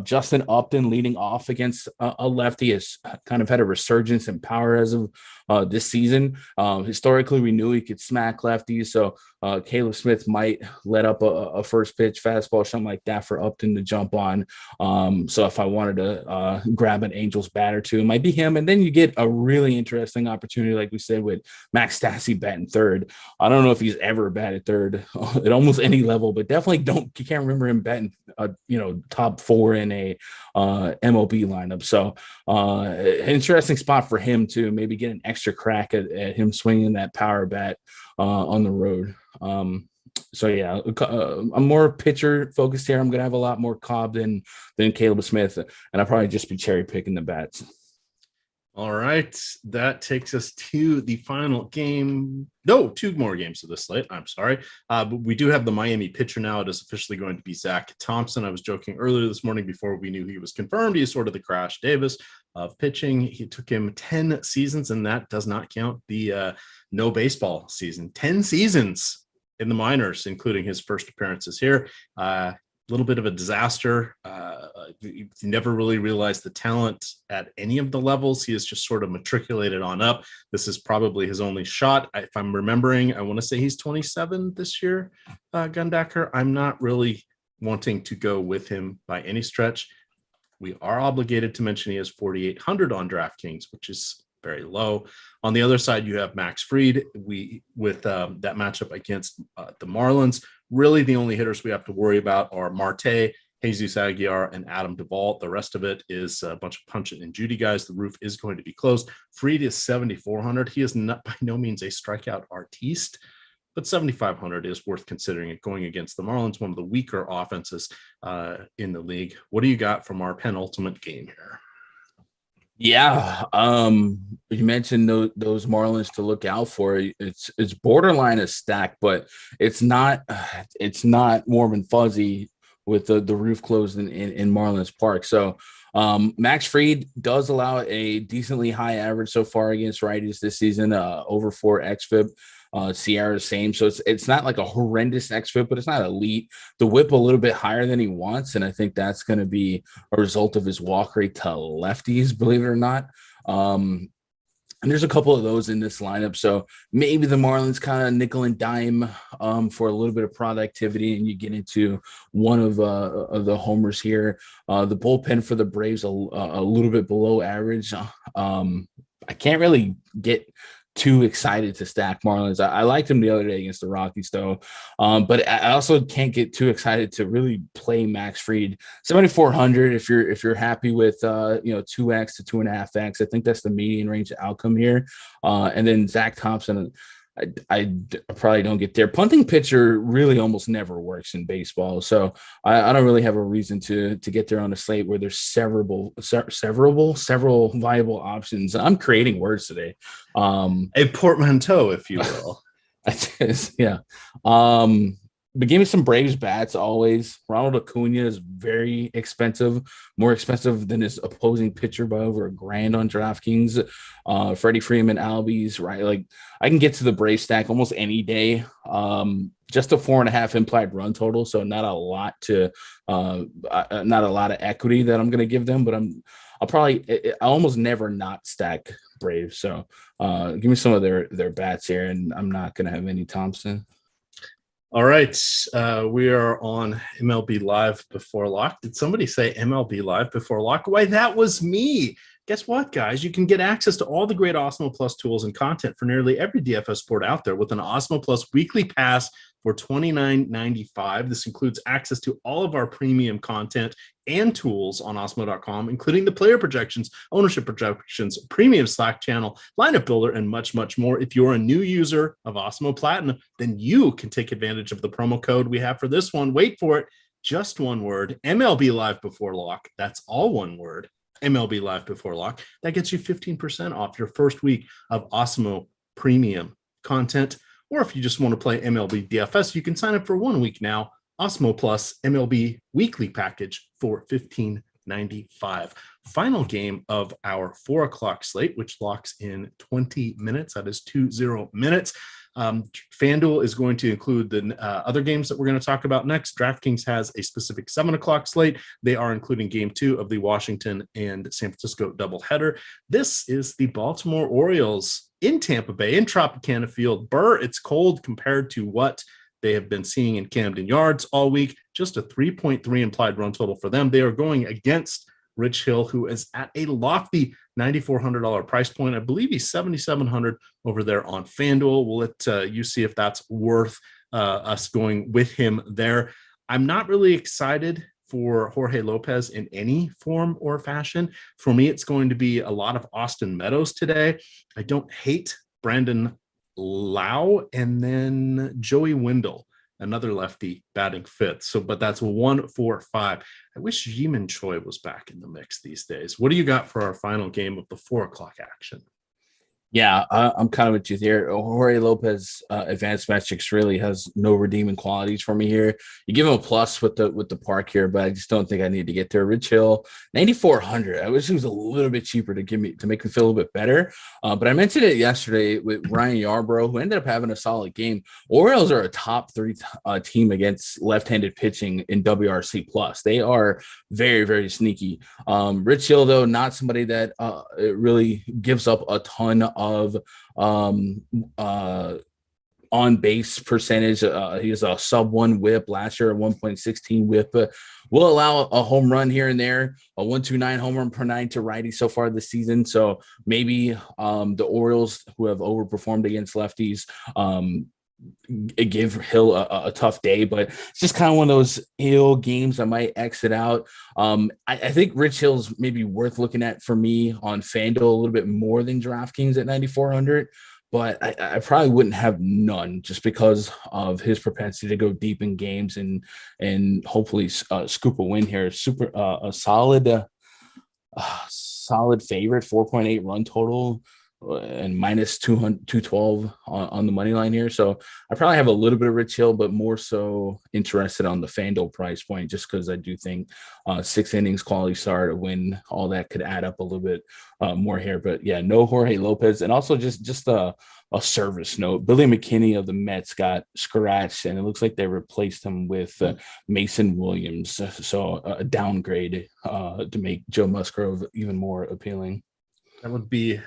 Justin Upton leading off against a lefty has kind of had a resurgence in power as of this season. Historically, we knew he could smack lefties. So Caleb Smith might let up a first pitch fastball, something like that for Upton to jump on. So if I wanted to grab an Angels bat or two, it might be him. And then you get a really interesting opportunity, like we said, with Max Stassi batting third. I don't know if he's ever batted third at almost any level, but definitely can't remember him batting, top 4 in a MLB lineup. So interesting spot for him to maybe get an extra crack at him swinging that power bat on the road. So yeah, I'm more pitcher focused here. I'm gonna have a lot more Cobb than Caleb Smith, and I'll probably just be cherry picking the bats. All right, that takes us to the final game. No, two more games of this slate. I'm sorry. But we do have the Miami pitcher now. It is officially going to be Zach Thompson. I was joking earlier this morning before we knew he was confirmed. He is sort of the Crash Davis of pitching. He took him 10 seasons, and that does not count the no baseball season. 10 seasons in the minors, including his first appearances here. Little bit of a disaster. You never really realized the talent at any of the levels. He is just sort of matriculated on up. This is probably his only shot. If I'm remembering, I want to say he's 27 this year, Gundacker. I'm not really wanting to go with him by any stretch. We are obligated to mention he has 4,800 on DraftKings, which is very low. On the other side, you have Max Fried. With that matchup against the Marlins, really the only hitters we have to worry about are Marte, Jesus Aguilar, and Adam Duvall. The rest of it is a bunch of punch it and Judy guys. The roof is going to be closed. Fried is 7,400. He is not by no means a strikeout artiste, but 7,500 is worth considering it going against the Marlins, one of the weaker offenses in the league. What do you got from our penultimate game here? Yeah, you mentioned those Marlins to look out for. It's borderline a stack, but it's not warm and fuzzy with the roof closed in Marlins Park. So Max Fried does allow a decently high average so far against righties this season, over 4 xFIP. Sierra same, so it's not like a horrendous xFIP, but it's not elite. The whip a little bit higher than he wants, and I think that's going to be a result of his walk rate to lefties, believe it or not. And there's a couple of those in this lineup, so maybe the Marlins kind of nickel and dime for a little bit of productivity, and you get into one of the homers here. The bullpen for the Braves a little bit below average. I can't really get too excited to stack Marlins. I liked him the other day against the Rockies, though. But I also can't get too excited to really play Max Fried. 7,400. If you're happy with 2x to 2.5x, I think that's the median range outcome here. And then Zach Thompson, I probably don't get there. Punting pitcher really almost never works in baseball, so I don't really have a reason to get there on a slate where there's several viable options. I'm creating words today. A portmanteau, if you will. Yeah. But give me some Braves bats always. Ronald Acuna is very expensive, more expensive than his opposing pitcher by over $1,000 on DraftKings. Freddie Freeman, Albies, right? Like I can get to the Braves stack almost any day. Just a 4.5 implied run total, so not a lot of equity that I'm going to give them. But I almost never not stack Braves. So give me some of their bats here, and I'm not going to have any Thompson. All right. We are on MLB Live Before Lock. Did somebody say MLB Live Before Lock? Why, that was me. Guess what, guys? You can get access to all the great Awesemo Plus tools and content for nearly every DFS sport out there with an Awesemo Plus weekly pass for $29.95. This includes access to all of our premium content and tools on Awesemo.com, including the player projections, ownership projections, premium Slack channel, lineup builder, and much, much more. If you're a new user of Awesemo Platinum, then you can take advantage of the promo code we have for this one. Wait for it. Just one word, MLB Live Before Lock. That's all one word, MLB Live Before Lock. That gets you 15% off your first week of Awesemo premium content. Or if you just want to play MLB DFS, you can sign up for 1 week now. Awesemo Plus MLB weekly package for $15.95. Final game of our 4 o'clock slate, which locks in 20 minutes. That is 20 minutes. FanDuel is going to include the other games that we're going to talk about next. DraftKings has a specific 7 o'clock slate. They are including game 2 of the Washington and San Francisco doubleheader. This is the Baltimore Orioles in Tampa Bay, in Tropicana Field. Burr, it's cold compared to what they have been seeing in Camden Yards all week. Just a 3.3 implied run total for them. They are going against Rich Hill, who is at a lofty $9,400 price point. I believe he's $7,700 over there on FanDuel. We'll let you see if that's worth us going with him there. I'm not really excited for Jorge Lopez in any form or fashion. For me, it's going to be a lot of Austin Meadows today. I don't hate Brandon Lau, and then Joey Wendell another lefty batting fifth. So, but that's 1-4-5. I wish Ji-Man Choi was back in the mix these days. What do you got for our final game of the 4:00 action? Yeah, I'm kind of with you there. Jorge Lopez advanced metrics really has no redeeming qualities for me here. You give him a plus with the park here, but I just don't think I need to get there. Rich Hill, 9,400. I wish he was a little bit cheaper to make me feel a little bit better. But I mentioned it yesterday with Ryan Yarbrough, who ended up having a solid game. Orioles are a top 3 team against left-handed pitching in WRC plus. They are very, very sneaky. Rich Hill, though, not somebody that it really gives up a ton of on base percentage. He has a sub 1 whip last year, a 1.16 whip. Will allow a home run here and there, a 1.29 home run per 9 to righty so far this season. So maybe the Orioles, who have overperformed against lefties, give Hill a tough day, but it's just kind of one of those ill games I might exit out. I think Rich Hill's maybe worth looking at for me on FanDuel a little bit more than DraftKings at 9,400, but I probably wouldn't have none just because of his propensity to go deep in games and hopefully scoop a win here. A solid favorite, 4.8 run total, and minus 212 on the money line here. So I probably have a little bit of Rich Hill, but more so interested on the FanDuel price point, just because I do think 6 innings quality start, a win, all that could add up a little bit more here. But yeah, no Jorge Lopez. And also just a service note, Billy McKinney of the Mets got scratched, and it looks like they replaced him with Mason Williams. So a downgrade to make Joe Musgrove even more appealing. That would be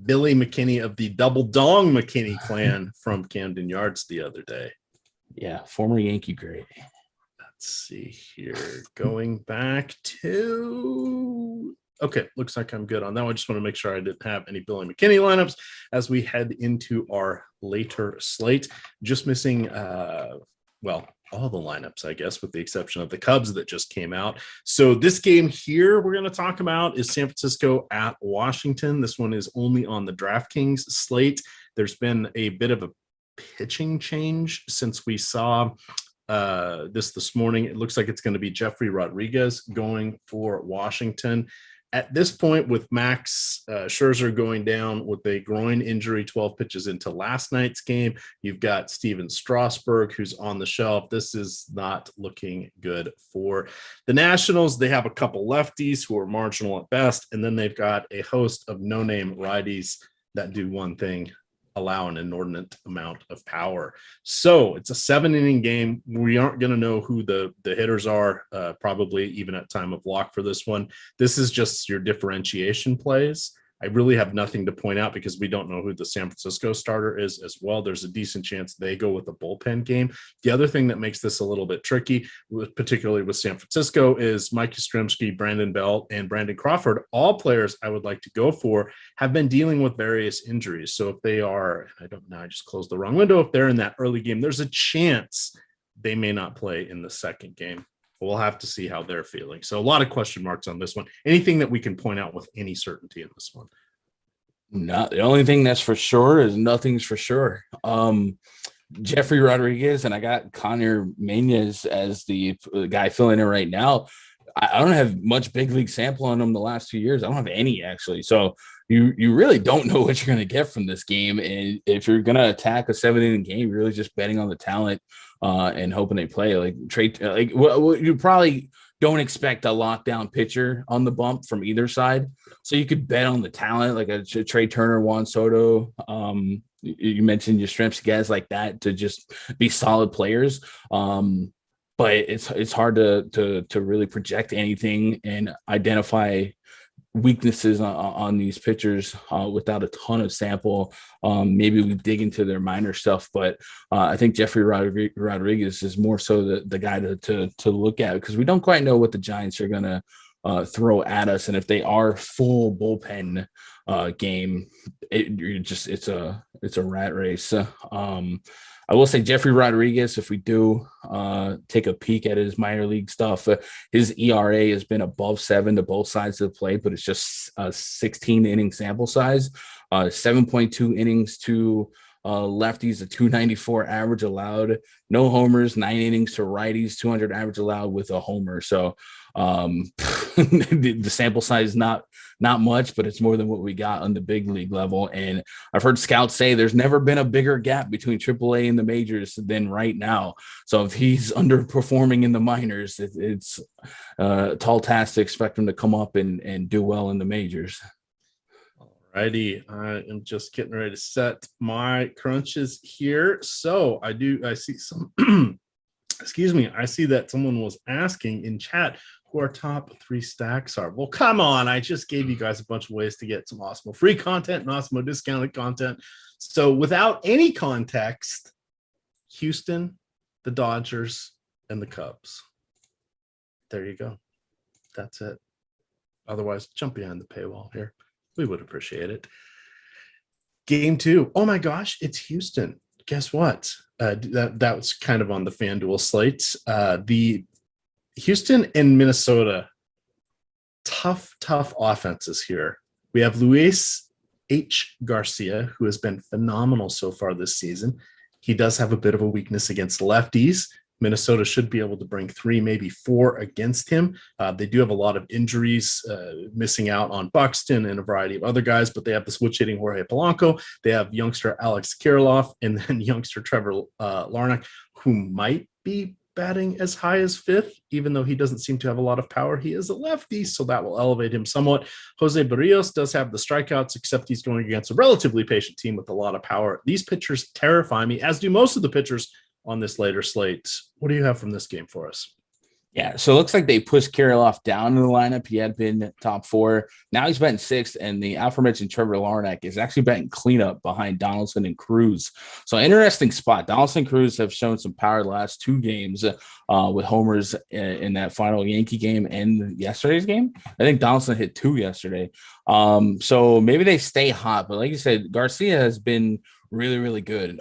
Billy McKinney of the Double Dong McKinney clan from Camden Yards the other day. Yeah, former Yankee great. Let's see here. Going back to... Okay, looks like I'm good on that one. I just want to make sure I didn't have any Billy McKinney lineups as we head into our later slate. Just missing, all the lineups, I guess, with the exception of the Cubs that just came out. So this game here we're going to talk about is San Francisco at Washington. This one is only on the DraftKings slate. There's been a bit of a pitching change since we saw this morning. It looks like it's going to be Jeffrey Rodriguez going for Washington. At this point, with Max Scherzer going down with a groin injury 12 pitches into last night's game, you've got Steven Strasburg, who's on the shelf. This is not looking good for the Nationals. They have a couple lefties who are marginal at best, and then they've got a host of no-name righties that do one thing: allow an inordinate amount of power. So it's a 7-inning game. We aren't going to know who the hitters are, probably even at time of lock for this one. This is just your differentiation plays. I really have nothing to point out because we don't know who the San Francisco starter is as well. There's a decent chance they go with a bullpen game. The other thing that makes this a little bit tricky, particularly with San Francisco, is Mike Yastrzemski, Brandon Belt, and Brandon Crawford, all players I would like to go for, have been dealing with various injuries. So if they are, I don't know, I just closed the wrong window. If they're in that early game, there's a chance they may not play in the second game. We'll have to see how they're feeling. So a lot of question marks on this one. Anything that we can point out with any certainty in this one? No, the only thing that's for sure is nothing's for sure. Jeffrey Rodriguez, and I got Connor Menez as the guy filling in right now. I don't have much big league sample on them the last 2 years. I don't have any, actually. So you really don't know what you're going to get from this game. And if you're going to attack a 7-inning game, you're really just betting on the talent and hoping they play. You probably don't expect a lockdown pitcher on the bump from either side. So you could bet on the talent, like a Trey Turner, Juan Soto. You mentioned Yastrzemski, guys like that, to just be solid players. But it's hard to really project anything and identify weaknesses on these pitchers without a ton of sample. Maybe we dig into their minor stuff, but I think Jeffrey Rodriguez is more so the guy to look at, because we don't quite know what the Giants are going to throw at us, and if they are full bullpen game, it's a rat race. I will say Jeffrey Rodriguez, if we do take a peek at his minor league stuff, his ERA has been above 7 to both sides of the plate, but it's just a 16-inning sample size, 7.2 innings to lefties, a 294 average allowed, no homers, 9 innings to righties, 200 average allowed with a homer. So the sample size not much, but it's more than what we got on the big league level. And I've heard scouts say there's never been a bigger gap between AAA and the majors than right now. So if he's underperforming in the minors, it's a tall task to expect him to come up and do well in the majors. Alrighty, I am just getting ready to set my crunches here. So I see some, excuse me, I see that someone was asking in chat who our top 3 stacks are. Well, come on. I just gave you guys a bunch of ways to get some Awesemo free content and Awesemo discounted content. So without any context, Houston, the Dodgers, and the Cubs. There you go. That's it. Otherwise, jump behind the paywall here. We would appreciate it. Game 2. Oh my gosh, it's Houston. Guess what? That was kind of on the FanDuel slate. The Houston and Minnesota, tough offenses here. We have Luis H. Garcia, who has been phenomenal so far this season. He does have a bit of a weakness against lefties. Minnesota should be able to bring 3, maybe 4 against him. They do have a lot of injuries, missing out on Buxton and a variety of other guys, but they have the switch hitting Jorge Polanco. They have youngster Alex Kirilloff and then youngster Trevor Larnach, who might be batting as high as 5th, even though he doesn't seem to have a lot of power. He is a lefty, so that will elevate him somewhat. Jose Barrios does have the strikeouts, except he's going against a relatively patient team with a lot of power. These pitchers terrify me, as do most of the pitchers on this later slate. What do you have from this game for us? Yeah, so it looks like they pushed Kirilloff down in the lineup. He had been top 4. Now he's batting 6th, and the aforementioned Trevor Larnach is actually batting cleanup behind Donaldson and Cruz. So interesting spot. Donaldson and Cruz have shown some power the last 2 games with homers in that final Yankee game and yesterday's game. I think Donaldson hit 2 yesterday. So maybe they stay hot. But like you said, Garcia has been really, really good.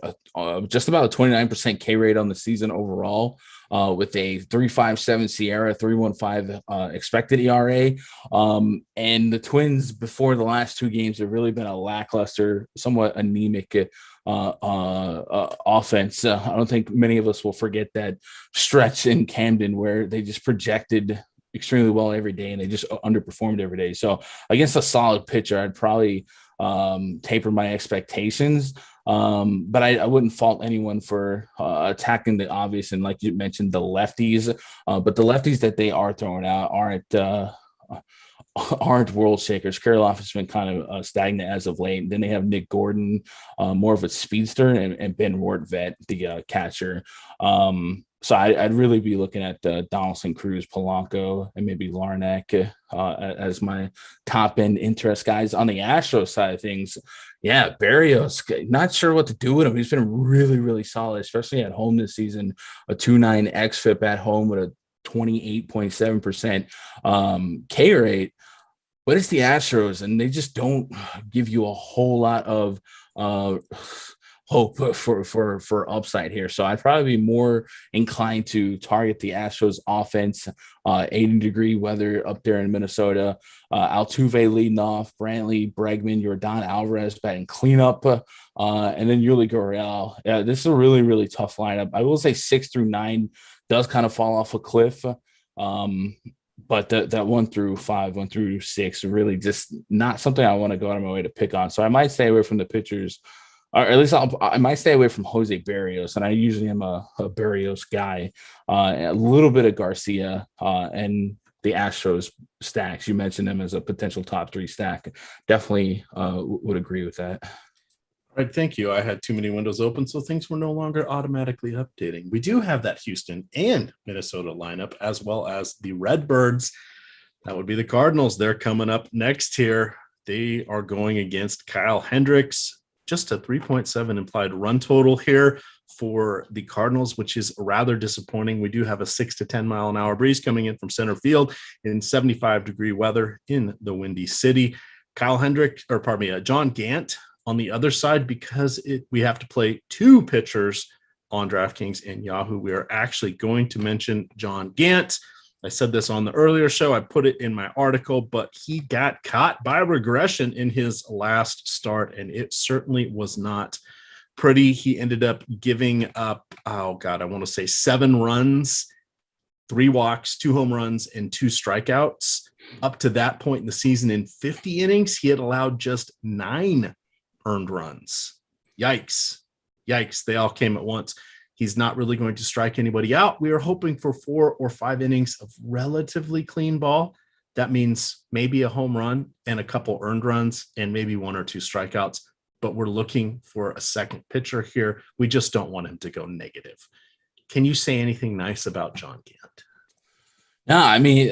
Just about a 29% K rate on the season overall. With a 3.57 Sierra, 3.15 expected ERA. And the Twins before the last 2 games have really been a lackluster, somewhat anemic offense. I don't think many of us will forget that stretch in Camden where they just projected extremely well every day and they just underperformed every day. So against a solid pitcher, I'd probably taper my expectations. But I wouldn't fault anyone for attacking the obvious. And like you mentioned, the lefties, but the lefties that they are throwing out aren't world shakers. Kirilloff has been kind of stagnant as of late. And then they have Nick Gordon, more of a speedster, and Ben Rortvedt, the catcher. So I'd really be looking at Donaldson, Cruz, Polanco, and maybe Larnach as my top end interest guys. On the Astros side of things, yeah, Barrios, not sure what to do with him. He's been really, really solid, especially at home this season. A 2.9 xFIP at home with a 28.7% K rate. But it's the Astros, and they just don't give you a whole lot of hope for upside here. So I'd probably be more inclined to target the Astros offense, 80-degree weather up there in Minnesota. Altuve leading off, Brantley, Bregman, Yordan Alvarez batting cleanup, and then Yuli Gurriel. Yeah, this is a really, really tough lineup. I will say 6 through 9 does kind of fall off a cliff. But that 1 through 5, 1 through 6, really just not something I want to go out of my way to pick on. So I might stay away from the pitchers. Or at least I might stay away from Jose Barrios, and I usually am a Barrios guy. A little bit of Garcia and the Astros stacks. You mentioned them as a potential top 3 stack. Definitely would agree with that. All right, thank you. I had too many windows open, so things were no longer automatically updating. We do have that Houston and Minnesota lineup, as well as the Redbirds. That would be the Cardinals. They're coming up next here. They are going against Kyle Hendricks. Just a 3.7 implied run total here for the Cardinals, which is rather disappointing. We do have a 6 to 10 mile an hour breeze coming in from center field in 75-degree weather in the Windy City. John Gant on the other side, because we have to play 2 pitchers on DraftKings and Yahoo. We are actually going to mention John Gant. I said this on the earlier show. I put it in my article, but he got caught by regression in his last start, and it certainly was not pretty. He ended up giving up, oh God, I want to say 7 runs, 3 walks, 2 home runs, and 2 strikeouts. Up to that point in the season, in 50 innings, he had allowed just 9 earned runs. Yikes. They all came at once. He's not really going to strike anybody out. We are hoping for 4 or 5 innings of relatively clean ball. That means maybe a home run and a couple earned runs and maybe 1 or 2 strikeouts. But we're looking for a second pitcher here. We just don't want him to go negative. Can you say anything nice about John Gant? No, I mean,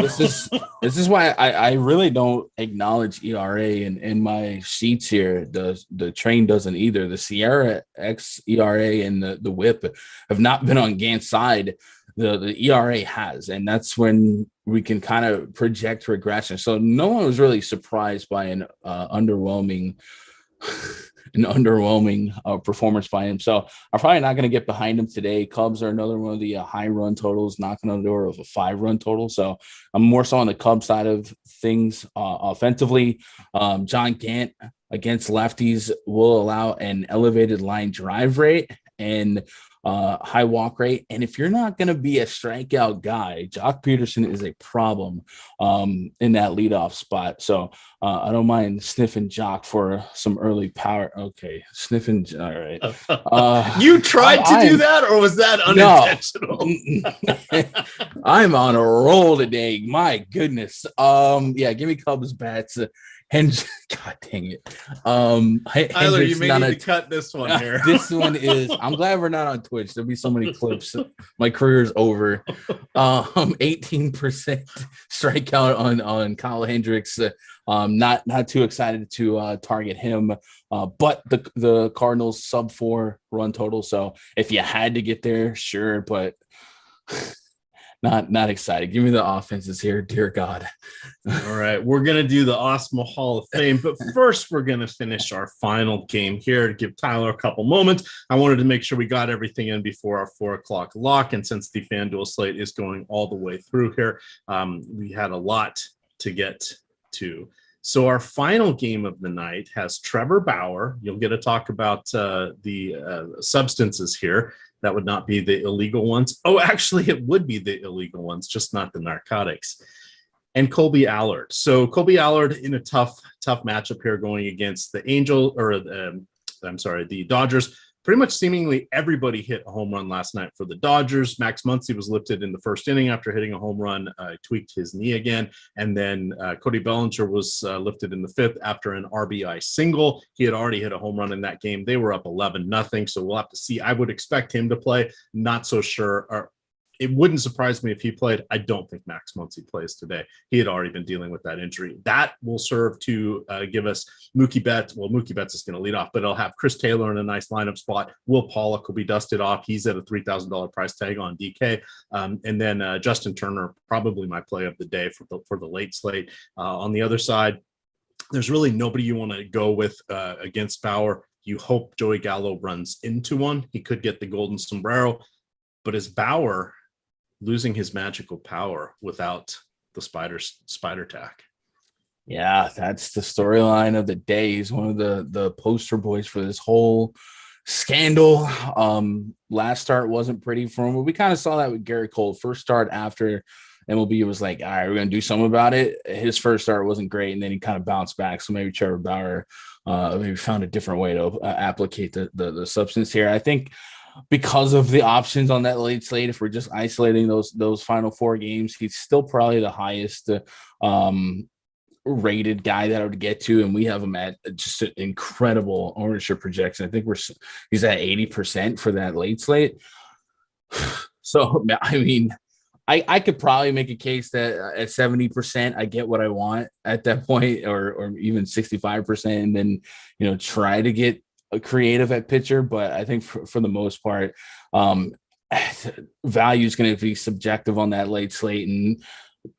this is why I really don't acknowledge ERA in my sheets here. The train doesn't either. The Sierra X ERA and the WHIP have not been on Gant's side. The ERA has, and that's when we can kind of project regression. So no one was really surprised by an underwhelming performance by him. So I'm probably not going to get behind him today. Cubs are another one of the high run totals, knocking on the door of a 5-run total. So I'm more so on the Cubs side of things offensively. John Gant against lefties will allow an elevated line drive rate and high walk rate. And if you're not going to be a strikeout guy, Jock Peterson is a problem in that leadoff spot. So I don't mind sniffing Jock for some early power. Okay, sniffing. All right. You tried to do that, or was that unintentional? No. I'm on a roll today. My goodness. Yeah, give me Cubs bats. God dang it. Tyler, you may need to cut this one here. This one is, I'm glad we're not on Twitch. There'll be so many clips. My career's over. 18% strikeout on Kyle Hendricks. Not too excited to target him. But the Cardinals sub 4 run total. So if you had to get there, sure, but not excited. Give me the offenses here, dear God. All right, we're going to do the Awesemo Hall of Fame, but first we're going to finish our final game here to give Tyler a couple moments. I wanted to make sure we got everything in before our 4 o'clock lock, and since the FanDuel slate is going all the way through here, we had a lot to get to. So our final game of the night has Trevor Bauer. You'll get to talk about the substances here. That would not be the illegal ones. Oh, actually, it would be the illegal ones, just not the narcotics. And Colby Allard. So Colby Allard in a tough matchup here going against the the Dodgers. Pretty much seemingly everybody hit a home run last night for the Dodgers. Max Muncy was lifted in the first inning after hitting a home run, tweaked his knee again. And then Cody Bellinger was lifted in the 5th after an RBI single. He had already hit a home run in that game. They were up 11-0. So we'll have to see. I would expect him to play. Not so sure. Or it wouldn't surprise me if he played. I don't think Max Muncy plays today. He had already been dealing with that injury. That will serve to give us Mookie Betts. Well, Mookie Betts is going to lead off, but it'll have Chris Taylor in a nice lineup spot. Will Pollock will be dusted off. He's at a $3,000 price tag on DK. And then Justin Turner, probably my play of the day for the late slate. On the other side, there's really nobody you want to go with against Bauer. You hope Joey Gallo runs into one. He could get the golden sombrero. But is Bauer losing his magical power without the spider tack? Yeah, that's the storyline of the day. He's one of the poster boys for this whole scandal. Last start wasn't pretty for him, but we kind of saw that with Garrett Cole. First start after MLB was like, all right, we're going to do something about it. His first start wasn't great, and then he kind of bounced back. So maybe Trevor Bauer maybe found a different way to applicate the substance here. I think because of the options on that late slate, if we're just isolating those final 4 games, he's still probably the highest rated guy that I would get to, and we have him at just an incredible ownership projection. I think he's at 80% for that late slate. So I mean, I could probably make a case that at 70% I get what I want at that point, or even 65%, and then try to get creative at pitcher. But I think for the most part, value is going to be subjective on that late slate, and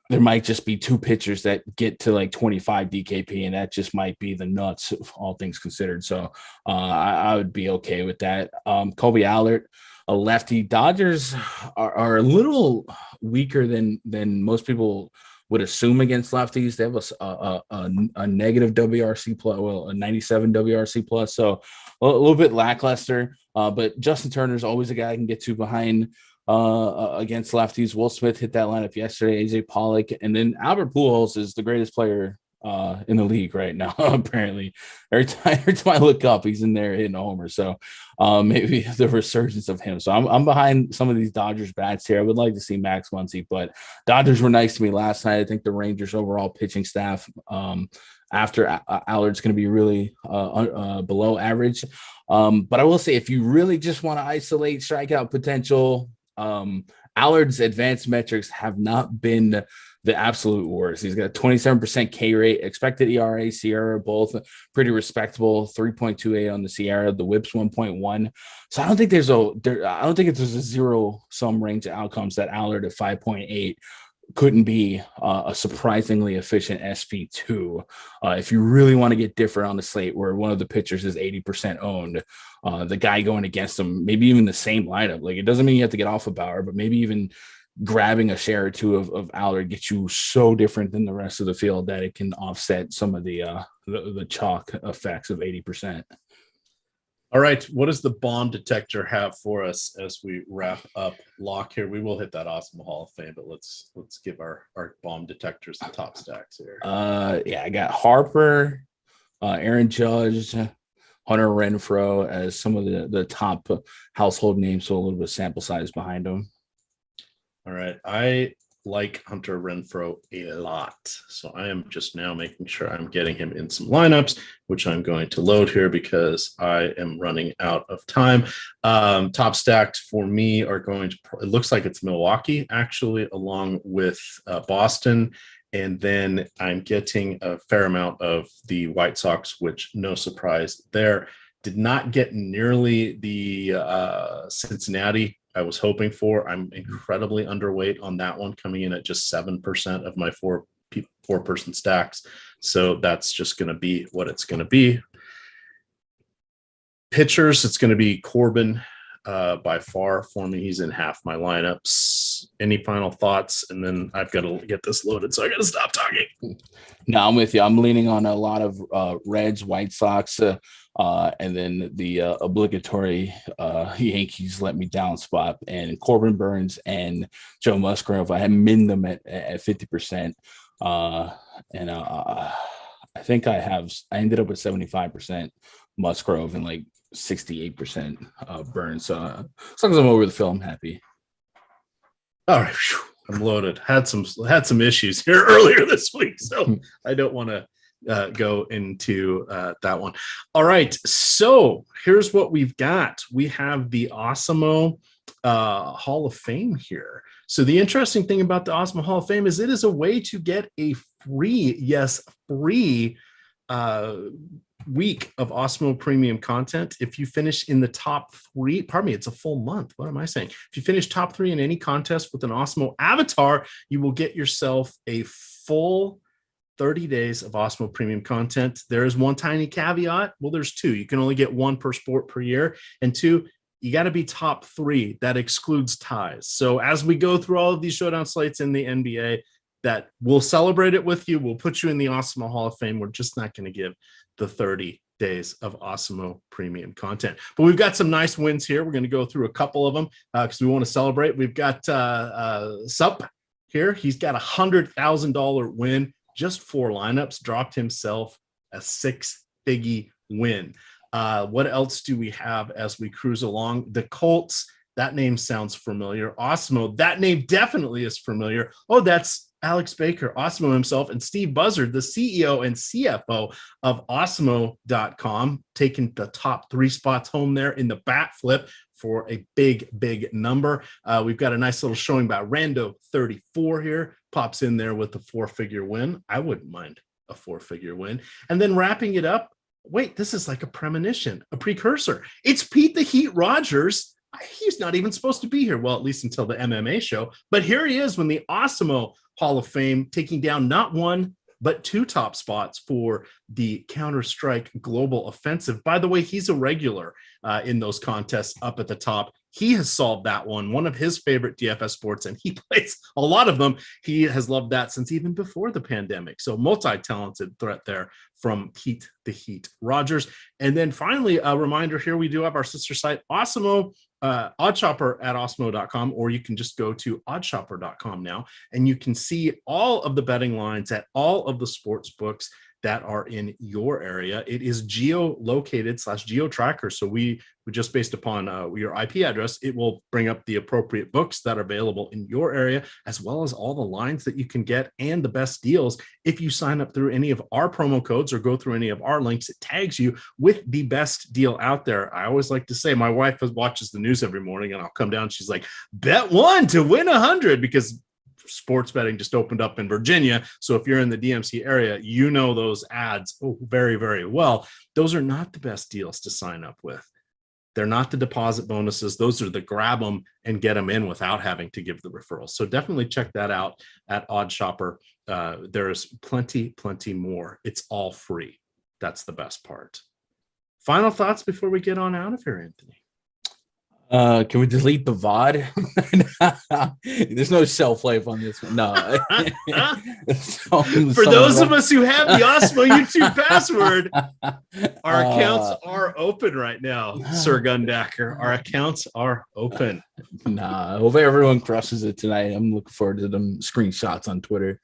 there might just be 2 pitchers that get to like 25 DKP, and that just might be the nuts, all things considered. So I would be okay with that. Colby Allard, a lefty. Dodgers are a little weaker than most people would assume against lefties. They have a negative WRC plus, well, a 97 WRC plus, so a little bit lackluster. But Justin Turner's always a guy I can get to behind against lefties. Will Smith hit that lineup yesterday. AJ Pollock, and then Albert Pujols is the greatest player in the league right now. Apparently, every time I look up, he's in there hitting a homer. So maybe the resurgence of him. So I'm behind some of these Dodgers bats here. I would like to see Max Muncy, but Dodgers were nice to me last night. I think the Rangers overall pitching staff after Allard's going to be really below average. But I will say, if you really just want to isolate strikeout potential, Allard's advanced metrics have not been the absolute worst. He's got a 27% K rate, expected ERA, Sierra, both pretty respectable, 3.28 on the Sierra, the whip's 1.1. So I don't think there's a zero sum range of outcomes that Allard at 5.8 couldn't be a surprisingly efficient SP2. If you really want to get different on the slate where one of the pitchers is 80% owned, the guy going against them, maybe even the same lineup. Like, it doesn't mean you have to get off of Bauer, but maybe even grabbing a share or two of Allard gets you so different than the rest of the field that it can offset some of the chalk effects of 80%. All right, what does the bomb detector have for us as we wrap up lock here? We will hit that Awesemo Hall of Fame, but let's give our bomb detectors the top stacks here. Yeah, I got Harper, Aaron Judge, Hunter Renfroe as some of the top household names, so a little bit of sample size behind them. All right, I like Hunter Renfroe a lot, so I am just now making sure I'm getting him in some lineups, which I'm going to load here because I am running out of time. Top stacked for me are going to, it looks like it's Milwaukee actually, along with Boston, and then I'm getting a fair amount of the White Sox, which no surprise there. Did not get nearly the Cincinnati I was hoping for. I'm incredibly underweight on that one, coming in at just 7% of my four-person stacks. So that's just going to be what it's going to be. Pitchers, it's going to be Corbin by far for me. He's in half my lineups. Any final thoughts? And then I've got to get this loaded, so I got to stop talking. No, I'm with you. I'm leaning on a lot of Reds, White Sox, and then the obligatory Yankees let me down spot, and Corbin Burns and Joe Musgrove. I had min them at 50%. And I think I ended up with 75% Musgrove and like 68% Burns. So as long as I'm over the fill, I'm happy. All right. I'm loaded. Had some issues here earlier this week, so I don't want to go into that one. All right, so here's what we've got. We have the Awesemo Hall of Fame here. So the interesting thing about the Awesemo Hall of Fame is it is a way to get a free week of Awesemo premium content. If you finish in the top 3, pardon me, it's a full month. What am I saying? If you finish top 3 in any contest with an Awesemo avatar, you will get yourself a full 30 days of Awesemo premium content. There is one tiny caveat. Well, there's 2. You can only get 1 per sport per year. And 2, you got to be top 3. That excludes ties. So as we go through all of these showdown slates in the NBA, that we'll celebrate it with you. We'll put you in the Awesemo Hall of Fame. We're just not going to give the 30 days of Awesemo premium content. But we've got some nice wins here. We're going to go through a couple of them because we want to celebrate. We've got Sup here. He's got $100,000 win, just 4 lineups, dropped himself a 6-figure win. What else do we have as we cruise along? The Colts, that name sounds familiar. Awesemo, that name definitely is familiar. Oh, that's Alex Baker, Awesemo himself, and Steve Buzzard, the CEO and CFO of Awesemo.com, taking the top 3 spots home there in the bat flip for a big number. We've got a nice little showing by Rando 34 here, pops in there with a 4-figure win. I wouldn't mind a 4-figure win. And then wrapping it up, wait, this is like a premonition, a precursor. It's Pete the Heat Rogers. He's not even supposed to be here. Well, at least until the MMA show. But here he is when the Awesemo Hall of Fame, taking down not 1, but 2 top spots for the Counter-Strike Global Offensive. By the way, he's a regular in those contests up at the top. He has solved that one of his favorite DFS sports, and he plays a lot of them. He has loved that since even before the pandemic. So multi-talented threat there from Pete the Heat Rogers. And then finally, a reminder here, we do have our sister site, Awesemo, oddshopper at awesemo.com, or you can just go to oddshopper.com now, and you can see all of the betting lines at all of the sports books that are in your area. It is geo-located / geo-tracker. So we just based upon your IP address, it will bring up the appropriate books that are available in your area, as well as all the lines that you can get and the best deals. If you sign up through any of our promo codes or go through any of our links, it tags you with the best deal out there. I always like to say, my wife watches the news every morning, and I'll come down, she's like, bet one to win 100, because sports betting just opened up in Virginia. So if you're in the DMC area, you know those ads very, very well. Those are not the best deals to sign up with. They're not the deposit bonuses. Those are the grab them and get them in without having to give the referrals. So definitely check that out at OddShopper. There's plenty more. It's all free. That's the best part. Final thoughts before we get on out of here, Anthony? Can we delete the VOD? There's no shelf life on this one. No. For those of us who have the Awesemo YouTube password, our accounts are open right now, Sir Gundacker. Our accounts are open. Nah, I hope everyone crushes it tonight. I'm looking forward to them screenshots on Twitter.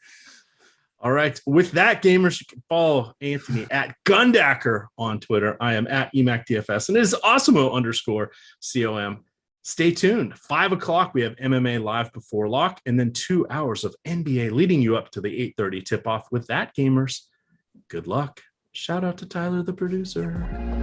All right. With that, gamers, you can follow Anthony at Gundacker on Twitter. I am at EMac DFS, and it is Awesemo_COM. Stay tuned. 5 o'clock, we have MMA live before lock, and then 2 hours of NBA leading you up to the 8:30 tip-off. With that, gamers, good luck. Shout out to Tyler, the producer.